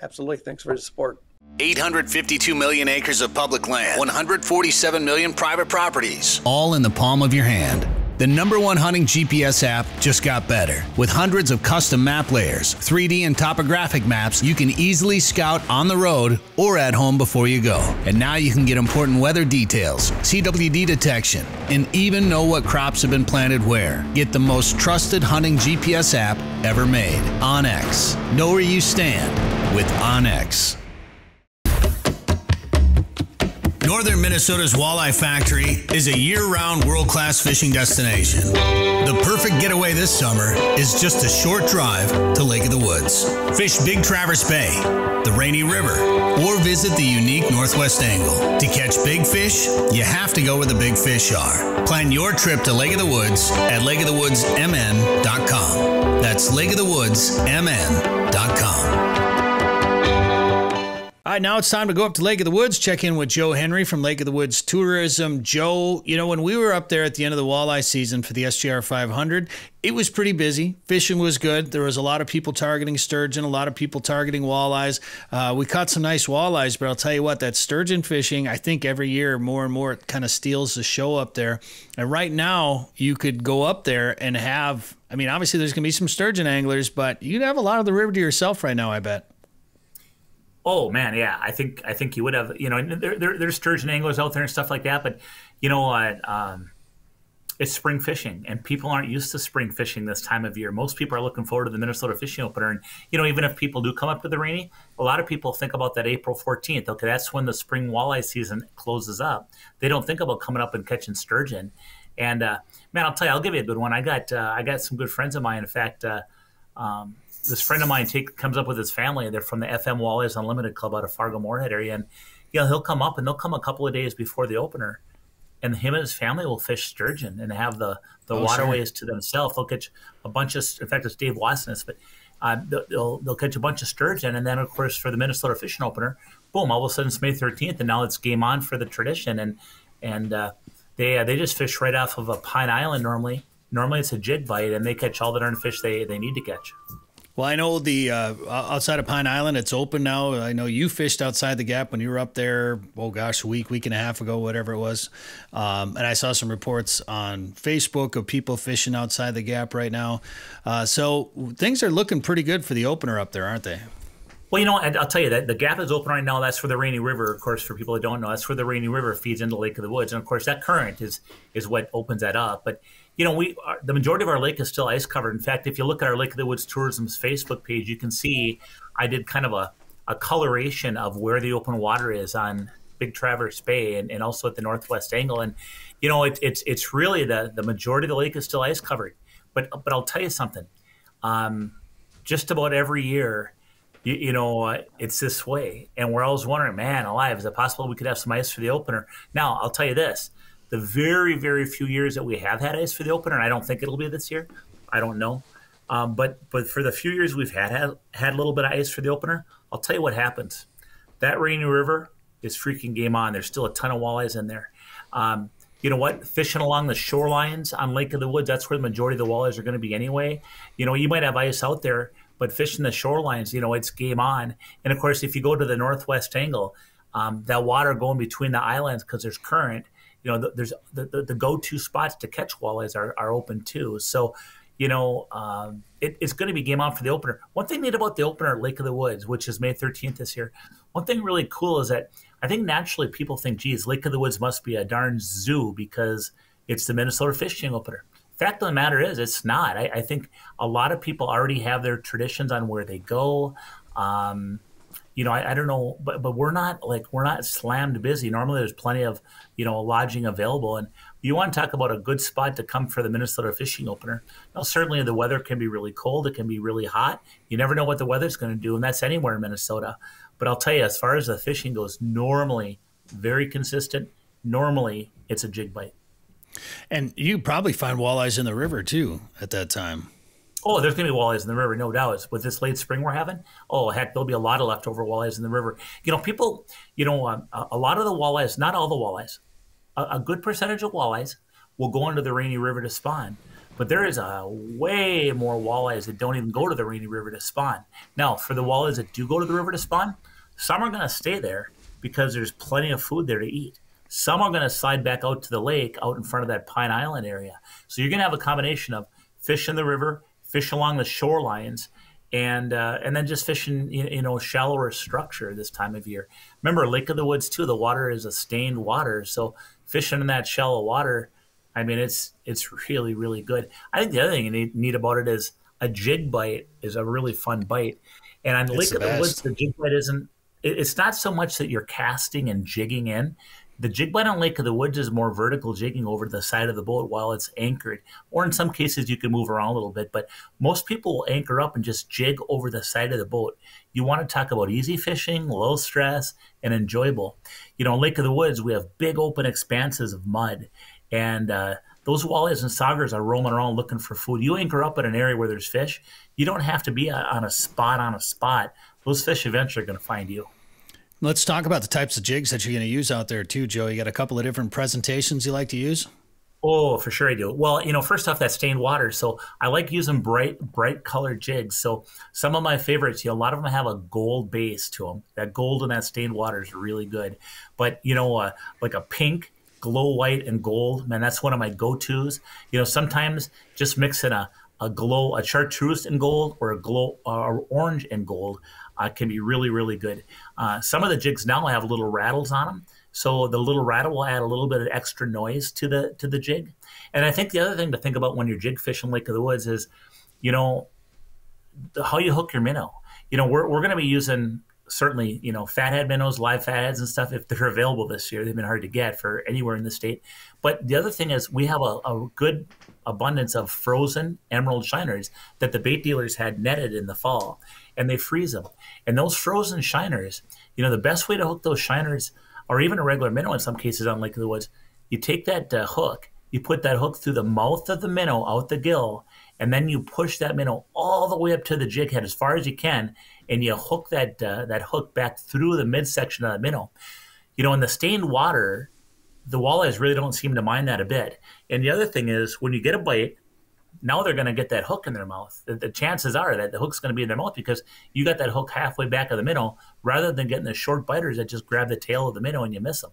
Absolutely. Thanks for the support. 852 million acres of public land, 147 million private properties, all in the palm of your hand. The #1 hunting GPS app just got better. With hundreds of custom map layers, 3D and topographic maps, you can easily scout on the road or at home before you go. And now you can get important weather details, CWD detection, and even know what crops have been planted where. Get the most trusted hunting GPS app ever made. OnX. Know where you stand with OnX. Northern Minnesota's Walleye Factory is a year-round world-class fishing destination. The perfect getaway this summer is just a short drive to Lake of the Woods. Fish Big Traverse Bay, the Rainy River, or visit the unique Northwest Angle. To catch big fish, you have to go where the big fish are. Plan your trip to Lake of the Woods at lakeofthewoodsmn.com. That's lakeofthewoodsmn.com. All right, now it's time to go up to Lake of the Woods, check in with Joe Henry from Lake of the Woods Tourism. Joe, when we were up there at the end of the walleye season for the SJR 500, it was pretty busy. Fishing was good. There was a lot of people targeting sturgeon, a lot of people targeting walleyes. We caught some nice walleyes, but I'll tell you what, that sturgeon fishing, I think every year more and more it kind of steals the show up there. And right now, you could go up there and have, obviously there's going to be some sturgeon anglers, but you'd have a lot of the river to yourself right now, I bet. Oh man, yeah. I think you would have. There's sturgeon anglers out there and stuff like that. But you know what? It's spring fishing, and people aren't used to spring fishing this time of year. Most people are looking forward to the Minnesota Fishing Opener, and even if people do come up to the Rainy, a lot of people think about that April 14th. Okay, that's when the spring walleye season closes up. They don't think about coming up and catching sturgeon. And man, I'll tell you, I'll give you a good one. I got some good friends of mine. In fact. This friend of mine comes up with his family. They're from the FM Walleyes Unlimited Club out of Fargo-Moorhead area. And, he'll come up, and they'll come a couple of days before the opener. And him and his family will fish sturgeon and have the waterways to themselves. They'll catch a bunch of – in fact, it's Dave Wassness. But they'll catch a bunch of sturgeon. And then, of course, for the Minnesota Fishing Opener, boom, all of a sudden it's May 13th, and now it's game on for the tradition. And they just fish right off of a Pine Island normally. Normally it's a jig bite, and they catch all the darn fish they need to catch. Well, I know the outside of Pine Island, it's open now. I know you fished outside the Gap when you were up there, a week and a half ago, whatever it was. And I saw some reports on Facebook of people fishing outside the Gap right now. So things are looking pretty good for the opener up there, aren't they? Well, I'll tell you that the Gap is open right now. That's where the Rainy River, of course, for people that don't know, that's where the Rainy River feeds into Lake of the Woods. And, of course, that current is what opens that up. But the majority of our lake is still ice covered. In fact, if you look at our Lake of the Woods Tourism's Facebook page, you can see I did kind of a coloration of where the open water is on Big Traverse Bay and also at the Northwest Angle. And, it's really the majority of the lake is still ice covered. But I'll tell you something. Just about every year, it's this way. And we're always wondering, man, alive, is it possible we could have some ice for the opener? Now, I'll tell you this. The very, very few years that we have had ice for the opener, and I don't think it'll be this year. I don't know. But for the few years we've had a little bit of ice for the opener, I'll tell you what happens. that Rainy River is freaking game on. There's still a ton of walleyes in there. You know what? Fishing along the shorelines on Lake of the Woods, that's where the majority of the walleyes are going to be anyway. You know, you might have ice out there, but fishing the shorelines, you know, it's game on. And, of course, if you go to the northwest angle, that water going between the islands because there's current, you know, there's the go-to spots to catch walleyes are open too. So, you know, it's going to be game on for the opener. One thing neat about the opener at Lake of the Woods, which is May 13th this year, one thing really cool is that I think naturally people think, geez, Lake of the Woods must be a darn zoo because it's the Minnesota fishing opener. Fact of the matter is, it's not. I think a lot of people already have their traditions on where they go. You know, I don't know, but we're not slammed busy. Normally there's plenty of, you know, lodging available. And you want to talk about a good spot to come for the Minnesota fishing opener. Now, certainly the weather can be really cold. It can be really hot. You never know what the weather's going to do, and that's anywhere in Minnesota. But I'll tell you, as far as the fishing goes, normally very consistent. Normally it's a jig bite. And you probably find walleyes in the river too at that time. Oh, there's going to be walleyes in the river, no doubt. With this late spring we're having, oh, heck, there'll be a lot of leftover walleyes in the river. You know, people, you know, a lot of the walleyes, not all the walleyes, a good percentage of walleyes will go into the Rainy River to spawn. But there is a way more walleyes that don't even go to the Rainy River to spawn. Now, for the walleyes that do go to the river to spawn, some are going to stay there because there's plenty of food there to eat. Some are going to slide back out to the lake out in front of that Pine Island area. So you're going to have a combination of fish in the river, fish along the shorelines, and then just fishing, you know, shallower structure this time of year. Remember, Lake of the Woods, too, the water is a stained water. So fishing in that shallow water, I mean, it's really, really good. I think the other thing you need about it is a jig bite is a really fun bite. And on Lake of the Woods, the jig bite it's not so much that you're casting and jigging in. The jig bite on Lake of the Woods is more vertical jigging over the side of the boat while it's anchored. Or in some cases, you can move around a little bit. But most people will anchor up and just jig over the side of the boat. You want to talk about easy fishing, low stress, and enjoyable. You know, in Lake of the Woods, we have big open expanses of mud. And those walleyes and saugers are roaming around looking for food. You anchor up in an area where there's fish. You don't have to be on a spot. Those fish eventually are going to find you. Let's talk about the types of jigs that you're going to use out there too, Joe. You got a couple of different presentations you like to use? Oh, for sure I do. Well, you know, first off, that stained water. So I like using bright colored jigs. So some of my favorites, you know, a lot of them have a gold base to them. That gold in that stained water is really good. But, you know, like a pink, glow white, and gold, man, that's one of my go-tos. You know, sometimes just mixing a chartreuse and gold or a glow or orange and gold can be really, really good. Some of the jigs now have little rattles on them. So the little rattle will add a little bit of extra noise to the jig. And I think the other thing to think about when you're jig fishing Lake of the Woods is, you know, how you hook your minnow. You know, we're going to be using certainly, you know, fathead minnows, live fatheads and stuff if they're available this year. They've been hard to get for anywhere in the state. But the other thing is we have a good abundance of frozen emerald shiners that the bait dealers had netted in the fall, and they freeze them. And those frozen shiners, you know, the best way to hook those shiners, or even a regular minnow in some cases on Lake of the Woods, you take that hook, you put that hook through the mouth of the minnow, out the gill, and then you push that minnow all the way up to the jig head as far as you can, and you hook that hook back through the midsection of the minnow. You know, in the stained water, the walleyes really don't seem to mind that a bit. And the other thing is, when you get a bite, now they're going to get that hook in their mouth. The chances are that the hook's going to be in their mouth because you got that hook halfway back of the minnow rather than getting the short biters that just grab the tail of the minnow and you miss them.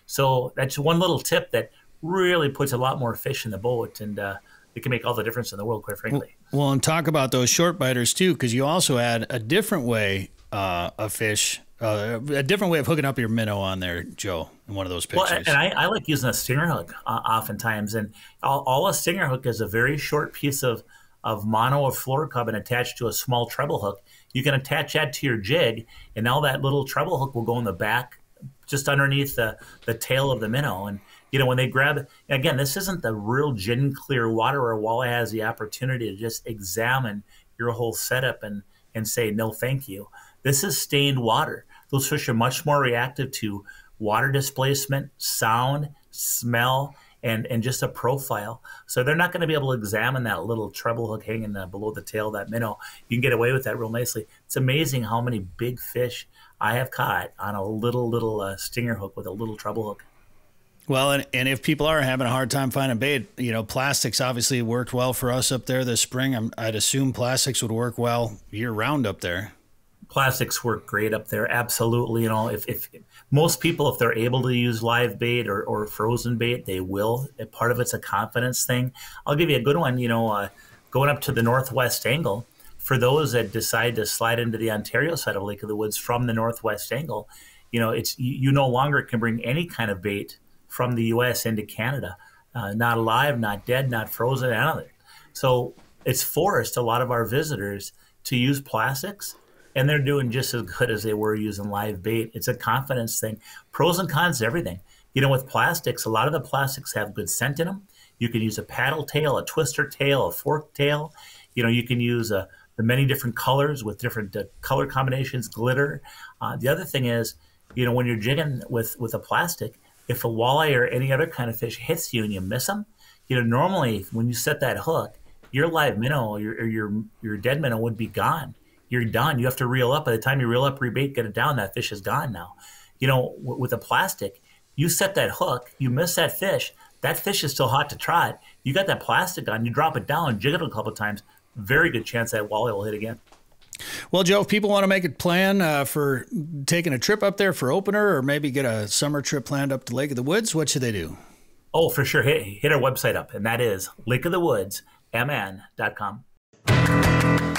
So that's one little tip that really puts a lot more fish in the boat, and it can make all the difference in the world, quite frankly. Well, and talk about those short biters too, because you also add a different way of fish, a different way of hooking up your minnow on there, Joe, in one of those pictures. Well, and I like using a stinger hook oftentimes, and all a stinger hook is a very short piece of mono or fluorocarbon attached to a small treble hook. You can attach that to your jig, and now that little treble hook will go in the back, just underneath the tail of the minnow. And you know, when they grab, again, this isn't the real gin clear water where a walleye has the opportunity to just examine your whole setup and say, no, thank you. This is stained water. Those fish are much more reactive to water displacement, sound, smell, and just a profile. So they're not going to be able to examine that little treble hook hanging below the tail of that minnow. You can get away with that real nicely. It's amazing how many big fish I have caught on a little stinger hook with a little treble hook. Well, and if people are having a hard time finding bait, you know, plastics obviously worked well for us up there this spring. I'd assume plastics would work well year-round up there. Plastics work great up there, absolutely. You know, if most people, if they're able to use live bait or frozen bait, they will. Part of it's a confidence thing. I'll give you a good one. You know, going up to the northwest angle, for those that decide to slide into the Ontario side of Lake of the Woods from the northwest angle, you know, it's you no longer can bring any kind of bait from the U.S. into Canada, not alive, not dead, not frozen, none of it. So it's forced a lot of our visitors to use plastics, and they're doing just as good as they were using live bait. It's a confidence thing. Pros and cons to everything. You know, with plastics, a lot of the plastics have good scent in them. You can use a paddle tail, a twister tail, a fork tail. You know, you can use the many different colors with different color combinations, glitter. The other thing is, you know, when you're jigging with a plastic, if a walleye or any other kind of fish hits you and you miss them, you know, normally when you set that hook, your live minnow or your dead minnow would be gone. You're done. You have to reel up. By the time you reel up, rebait, get it down, that fish is gone now. You know, with a plastic, you set that hook, you miss that fish is still hot to trot. You got that plastic on, you drop it down, jig it a couple of times, very good chance that walleye will hit again. Well, Joe, if people want to make a plan for taking a trip up there for opener or maybe get a summer trip planned up to Lake of the Woods, what should they do? Oh, for sure. Hit our website up, and that is lakeofthewoodsmn.com.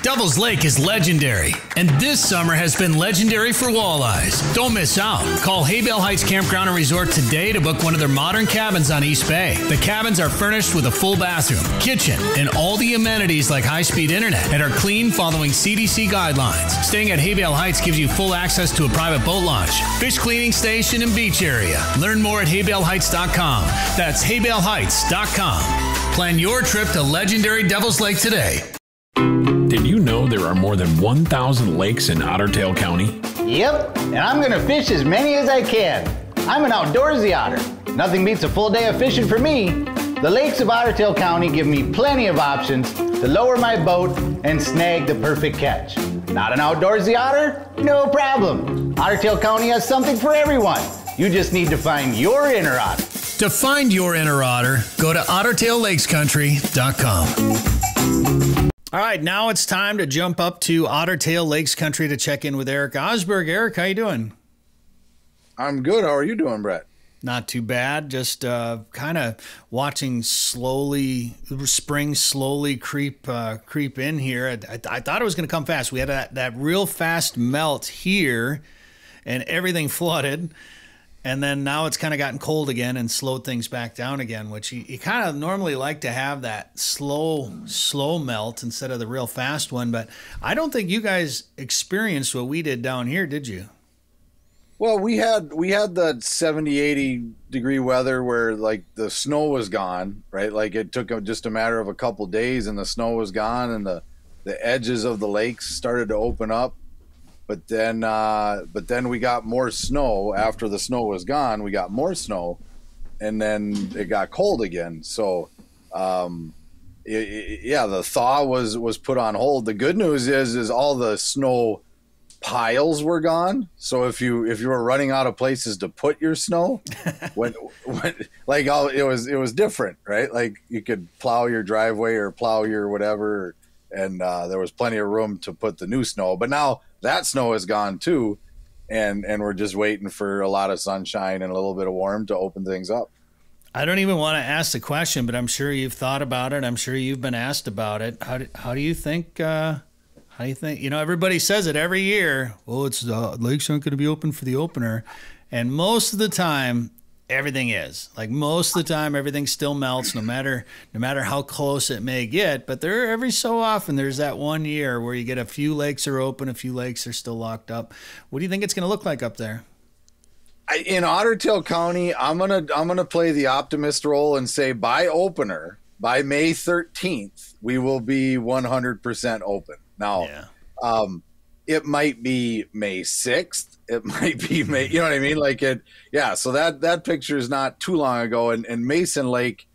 Devil's Lake is legendary, and this summer has been legendary for walleyes. Don't miss out. Call Haybale Heights Campground and Resort today to book one of their modern cabins on East Bay. The cabins are furnished with a full bathroom, kitchen, and all the amenities like high-speed internet and are clean following CDC guidelines. Staying at Haybale Heights gives you full access to a private boat launch, fish cleaning station, and beach area. Learn more at haybaleheights.com. That's haybaleheights.com. Plan your trip to legendary Devil's Lake today. Did you know there are more than 1,000 lakes in Otter Tail County? Yep, and I'm gonna fish as many as I can. I'm an outdoorsy otter. Nothing beats a full day of fishing for me. The lakes of Otter Tail County give me plenty of options to lower my boat and snag the perfect catch. Not an outdoorsy otter? No problem. Otter Tail County has something for everyone. You just need to find your inner otter. To find your inner otter, go to ottertaillakescountry.com. All right, now it's time to jump up to Otter Tail Lakes Country to check in with Erik Osberg. Erik, how you doing? I'm good. How are you doing, Bret? Not too bad. Just kind of watching spring slowly creep in here. I thought it was going to come fast. We had that real fast melt here, and everything flooded. And then now it's kind of gotten cold again and slowed things back down again, which you kind of normally like to have that slow melt instead of the real fast one. But I don't think you guys experienced what we did down here, did you? Well, we had the 70, 80 degree weather where like the snow was gone, right? Like it took just a matter of a couple days and the snow was gone and the edges of the lakes started to open up. But then we got more snow after the snow was gone. We got more snow, and then it got cold again. So, the thaw was put on hold. The good news is all the snow piles were gone. So if you were running out of places to put your snow, when like it was different, right? Like you could plow your driveway or plow your whatever, and there was plenty of room to put the new snow. But now that snow is gone too, and we're just waiting for a lot of sunshine and a little bit of warm to open things up. I don't even want to ask the question, but I'm sure you've thought about it. I'm sure you've been asked about it. How do you think? You know, everybody says it every year. Well, it's the lakes aren't going to be open for the opener, and most of the time, everything is. Like most of the time, everything still melts, no matter how close it may get. But every so often, there's that one year where you get a few lakes are open, a few lakes are still locked up. What do you think it's going to look like up there? In Otter Tail County, I'm gonna play the optimist role and say by opener, by May 13th, we will be 100% open. Now, it might be May 6th. It might be May, you know what I mean? Like it, yeah. So that picture is not too long ago. And Mason Lake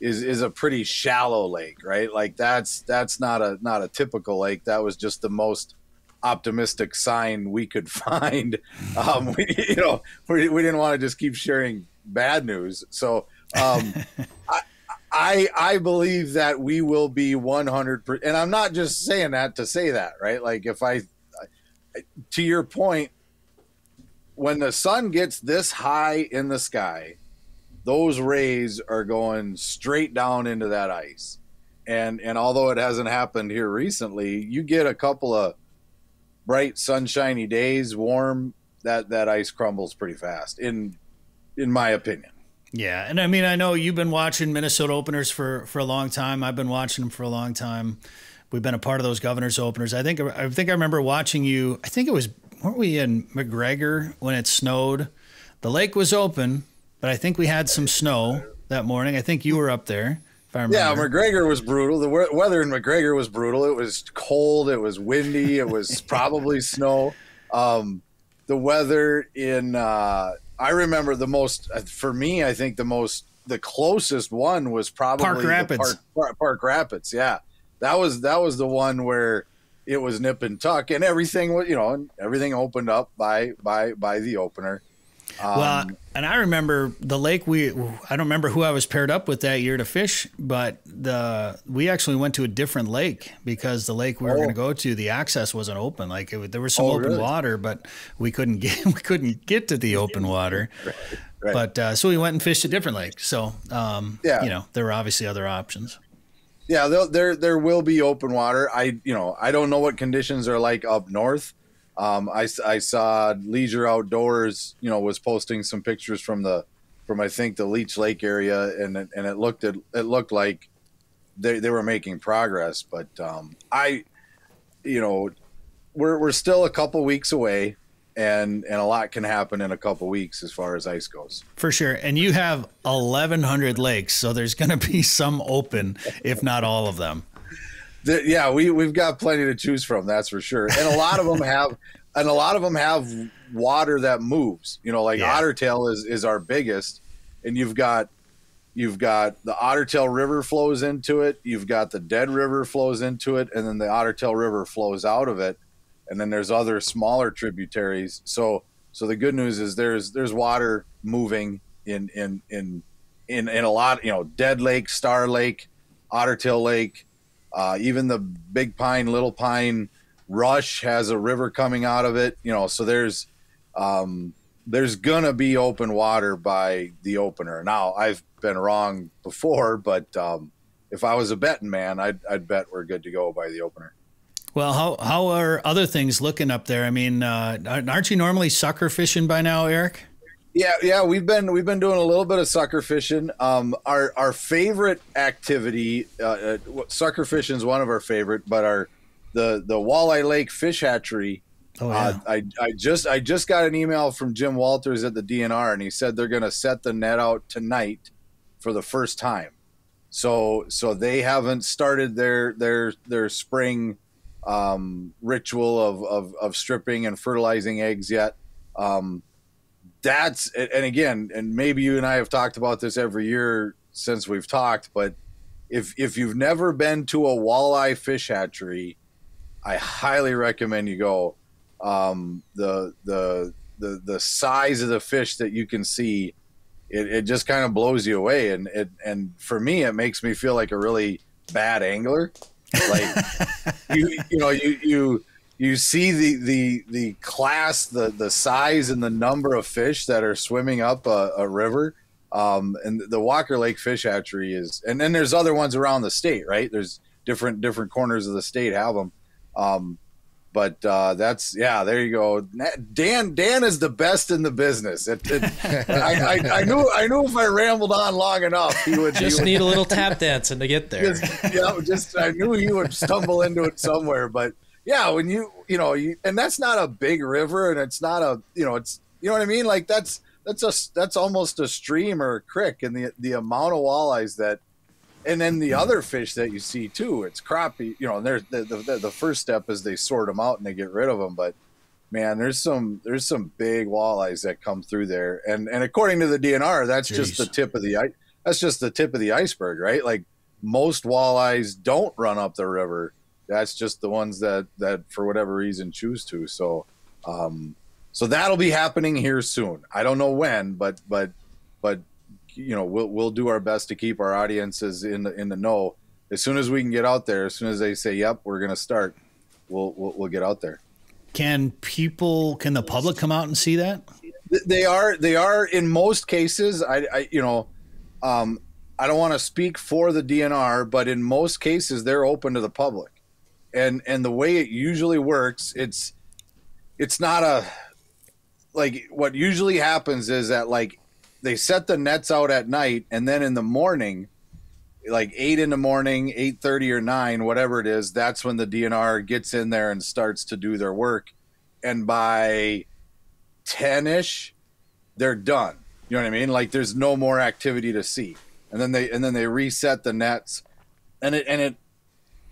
is a pretty shallow lake, right? Like that's not a typical lake. That was just the most optimistic sign we could find. We didn't want to just keep sharing bad news. So I believe that we will be 100%. And I'm not just saying that to say that, right? Like to your point, when the sun gets this high in the sky, those rays are going straight down into that ice. And although it hasn't happened here recently, you get a couple of bright sunshiny days, warm, that ice crumbles pretty fast, in my opinion. Yeah, and I mean, I know you've been watching Minnesota openers for a long time. I've been watching them for a long time. We've been a part of those Governors openers. I think I remember watching you. I think it was, weren't we in McGregor when it snowed? The lake was open, but I think we had some snow that morning. I think you were up there, if I remember. Yeah, McGregor was brutal. The weather in McGregor was brutal. It was cold. It was windy. It was probably snow. The weather in I remember the most, for me, I think the closest one was probably Park Rapids. Park Rapids, yeah. That was the one where it was nip and tuck, and everything was, everything opened up by the opener. Well, and I remember the lake. I don't remember who I was paired up with that year to fish, but we actually went to a different lake because the lake we were going to go to, the access wasn't open. Like there was some open water, but we couldn't get to the open water. Right. But so we went and fished a different lake. So there were obviously other options. Yeah, there will be open water. I don't know what conditions are like up north. I saw Leisure Outdoors, was posting some pictures from I think the Leech Lake area, and it looked like they were making progress. But we're still a couple weeks away, and a lot can happen in a couple weeks as far as ice goes. For sure. And you have 1,100 lakes, so there's going to be some open, if not all of them. We've got plenty to choose from, that's for sure. And a lot of them have water that moves. Otter Tail is our biggest, and you've got the Otter Tail River flows into it, you've got the Dead River flows into it, and then the Otter Tail River flows out of it, and then there's other smaller tributaries. So the good news is there's water moving in a lot, Dead Lake, Star Lake, Otter Tail Lake. Even the Big Pine, Little Pine, Rush has a river coming out of it, so there's gonna be open water by the opener. Now, I've been wrong before, but if I was a betting man, I'd bet we're good to go by the opener. Well, how are other things looking up there? I mean, aren't you normally sucker fishing by now, Erik? Yeah, we've been doing a little bit of sucker fishing. Our favorite activity, sucker fishing is one of our favorite, but the Walleye Lake Fish Hatchery. Oh, yeah. I just got an email from Jim Walters at the DNR, and he said they're going to set the net out tonight for the first time. So they haven't started their spring ritual of stripping and fertilizing eggs yet. And again, and maybe you and I have talked about this every year since we've talked, but if you've never been to a walleye fish hatchery, I highly recommend you go. The size of the fish that you can see, it just kind of blows you away. And for me, it makes me feel like a really bad angler. Like you see the class, the size and the number of fish that are swimming up a river. And the Walker Lake Fish Hatchery is, and then there's other ones around the state, right? There's different corners of the state have them. But there you go. Dan is the best in the business. I knew if I rambled on long enough, he would need a little tap dancing to get there. I knew he would stumble into it somewhere. But yeah, when you and that's not a big river, and it's not it's what I mean. Like that's almost a stream or a creek, and the amount of walleyes And then the other fish that you see too, it's crappie. You know, there's the first step is they sort them out and they get rid of them. But man, there's some big walleyes that come through there. And according to the DNR, that's just the tip of the that's just the tip of the iceberg, right? Like most walleyes don't run up the river. That's just the ones that for whatever reason choose to. So so that'll be happening here soon. I don't know when, but you know, we'll do our best to keep our audiences in the know. As soon as we can get out there, as soon as they say, "Yep, we're going to start," we'll get out there. Can the public come out and see that? They are in most cases. I don't want to speak for the DNR, but in most cases they're open to the public. And the way it usually works, it's not a, like, what usually happens is that, like, they set the nets out at night, and then in the morning, like 8 in the morning, 8:30 or 9, whatever it is, that's when the DNR gets in there and starts to do their work. And by 10-ish, they're done. You know what I mean? Like, there's no more activity to see. And then they reset the nets, and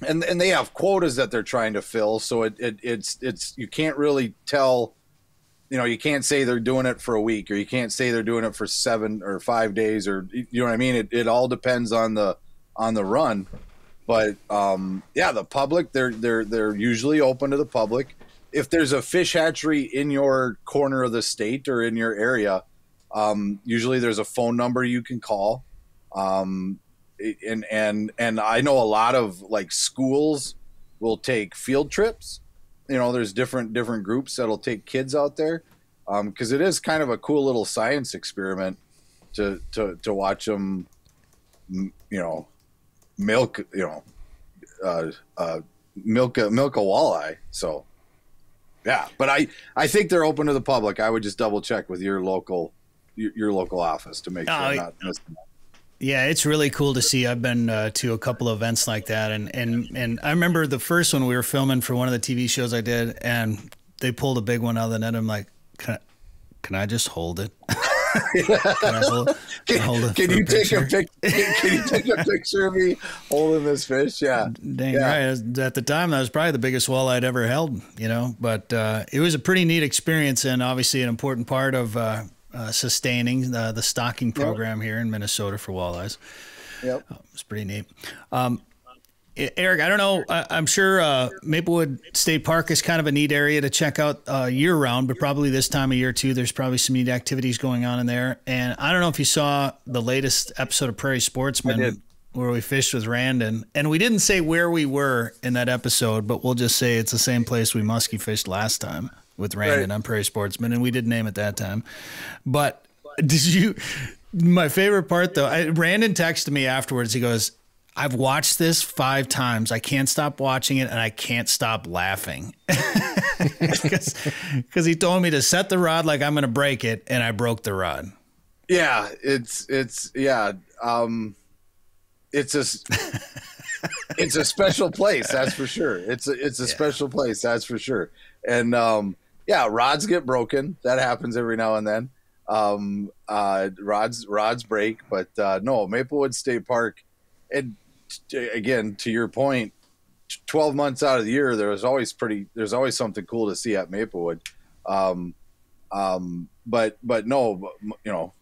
they have quotas that they're trying to fill. So it's you can't really tell. You know, you can't say they're doing it for a week, or you can't say they're doing it for 7 or 5 days, or, you know what I mean? It all depends on the run. But yeah, the public, they're usually open to the public. If there's a fish hatchery in your corner of the state or in your area, usually there's a phone number you can call. And I know a lot of, like, schools will take field trips. You know, there's different groups that'll take kids out there, because it is kind of a cool little science experiment to watch them, you know, milk a walleye. So yeah, but I think they're open to the public. I would just double check with your local office to make sure I'm not missing that. Yeah, it's really cool to see. I've been to a couple of events like that, and I remember the first one we were filming for one of the TV shows I did, and they pulled a big one out of the net. I'm like, can I just hold it? Can you take a picture of me holding this fish? Yeah, dang right. At the time, that was probably the biggest walleye I'd ever held. You know, but it was a pretty neat experience, and obviously an important part of sustaining the stocking program here in Minnesota for walleyes. Yep. It's pretty neat. Erik, I don't know. I'm sure Maplewood State Park is kind of a neat area to check out year round, but probably this time of year too, there's probably some neat activities going on in there. And I don't know if you saw the latest episode of Prairie Sportsman where we fished with Randon, and we didn't say where we were in that episode, but we'll just say it's the same place we muskie fished last time with Randon on Prairie Sportsman, and we did name it that time. But my favorite part though, Randon texted me afterwards. He goes, "I've watched this 5 times. I can't stop watching it, and I can't stop laughing." Because he told me to set the rod like I'm going to break it, and I broke the rod. Yeah, it's a special place, that's for sure. It's a special place, that's for sure. And yeah, rods get broken. That happens every now and then. Rods break, but no, Maplewood State Park. And again, to your point, 12 months out of the year, there's always something cool to see at Maplewood. But no, you know,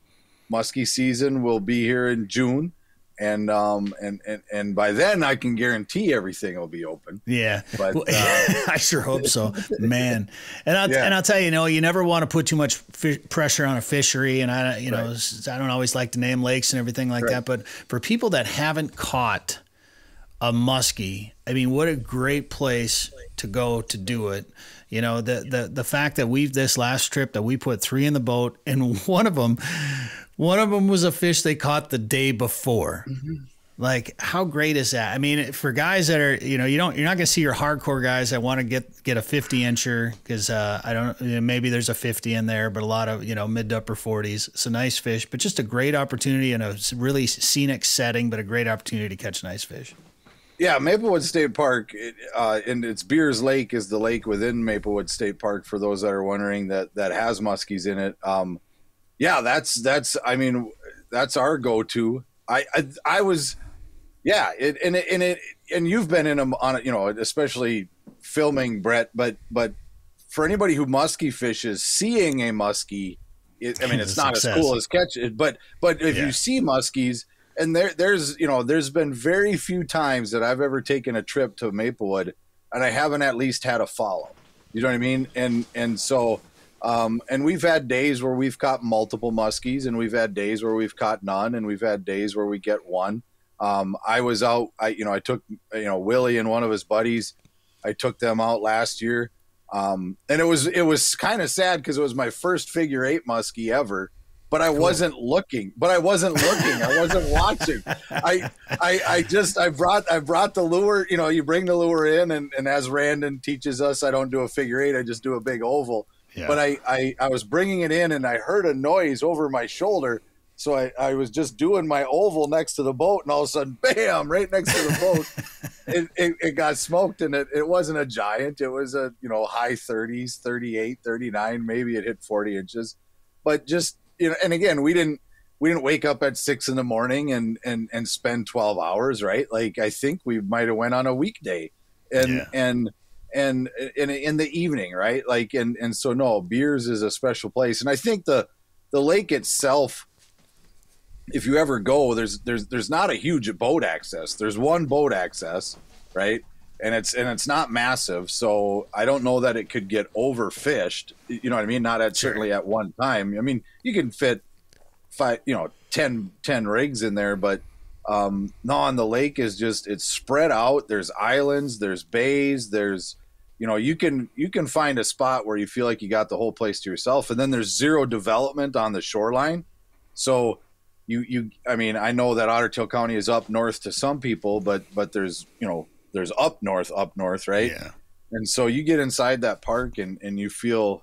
muskie season will be here in June. And by then I can guarantee everything will be open. Yeah, but I sure hope so, man. And I'll tell you, you never want to put too much pressure on a fishery. And I don't always like to name lakes and everything like that. But for people that haven't caught a muskie, I mean, what a great place to go to do it. You know, the fact that this last trip that we put 3 in the boat, and one of them was a fish they caught the day before. Mm-hmm. Like, how great is that? I mean, for guys that are, you're not going to see your hardcore guys that want to get a 50-incher because maybe there's a 50 in there, but a lot of, mid to upper 40s. It's a nice fish, but just a great opportunity in a really scenic setting, but a great opportunity to catch nice fish. Yeah, Maplewood State Park, and it's Beers Lake is the lake within Maplewood State Park, for those that are wondering, that has muskies in it. Yeah, that's our go-to. I was, Yeah, and you've been in them on, you know, especially filming, Brett. But for anybody who muskie fishes, seeing a muskie, it's not as cool as catch it. But if you see muskies, and there's been very few times that I've ever taken a trip to Maplewood and I haven't at least had a follow. You know what I mean? And so. And we've had days where we've caught multiple muskies, and we've had days where we've caught none, and we've had days where we get one. I was out, I took, Willie and one of his buddies, I took them out last year. And it was kind of sad because it was my first figure 8 muskie ever, but I wasn't looking, I wasn't watching. I brought the lure, you bring the lure in, and as Randon teaches us, I don't do a figure 8, I just do a big oval. Yeah. But I was bringing it in, and I heard a noise over my shoulder. So I was just doing my oval next to the boat, and all of a sudden, bam, right next to the boat, it got smoked. And it wasn't a giant. It was a, high 30s, 38, 39, maybe it hit 40 inches. But just, and again, we didn't wake up at 6 a.m. and spend 12 hours, right? Like, I think we might have went on a weekday and in the evening, right? Like, and so no, Beers is a special place. And I think the lake itself, if you ever go, there's not a huge boat access. There's one boat access, right? And it's not massive. So I don't know that it could get overfished. You know what I mean? Not certainly at one time. I mean, you can fit 10 rigs in there, but no, on the lake is just, it's spread out. There's islands, there's bays, there's, you can find a spot where you feel like you got the whole place to yourself. And then there's zero development on the shoreline. So I know that Otter Tail County is up north to some people, but there's up north, right? Yeah. And so you get inside that park and you feel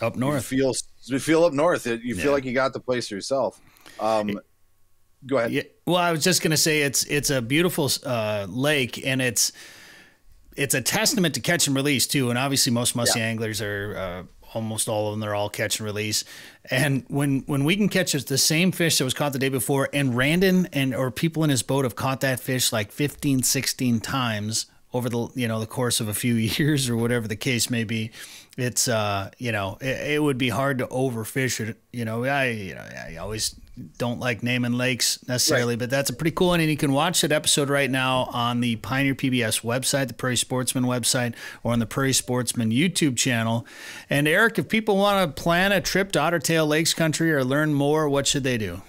up north. You feel up north. You feel like you got the place to yourself. Go ahead. Yeah, well, I was just going to say it's a beautiful lake, and it's a testament to catch and release too. And obviously most muskie anglers are almost all of them, they're all catch and release. And when we can catch the same fish that was caught the day before, and Randon or people in his boat have caught that fish like 15, 16 times over the course of a few years or whatever the case may be, it's it would be hard to overfish it. I always don't like naming lakes necessarily, but that's a pretty cool one. And you can watch that episode right now on the Pioneer PBS website, the Prairie Sportsman website, or on the Prairie Sportsman YouTube channel. And Erik, if people want to plan a trip to Otter Tail Lakes Country or learn more, what should they do?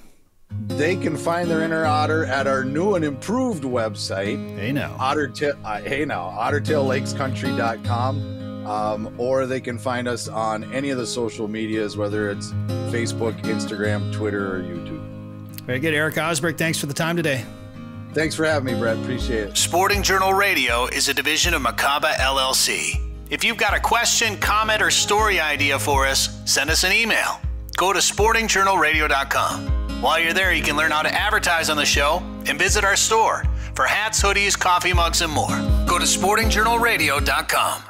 They can find their inner otter at our new and improved website. Hey now. OtterTailLakesCountry.com. Or they can find us on any of the social medias, whether it's Facebook, Instagram, Twitter, or YouTube. Very good. Erik Osberg, thanks for the time today. Thanks for having me, Brett. Appreciate it. Sporting Journal Radio is a division of Macaba LLC. If you've got a question, comment, or story idea for us, send us an email. Go to sportingjournalradio.com. While you're there, you can learn how to advertise on the show and visit our store for hats, hoodies, coffee mugs, and more. Go to sportingjournalradio.com.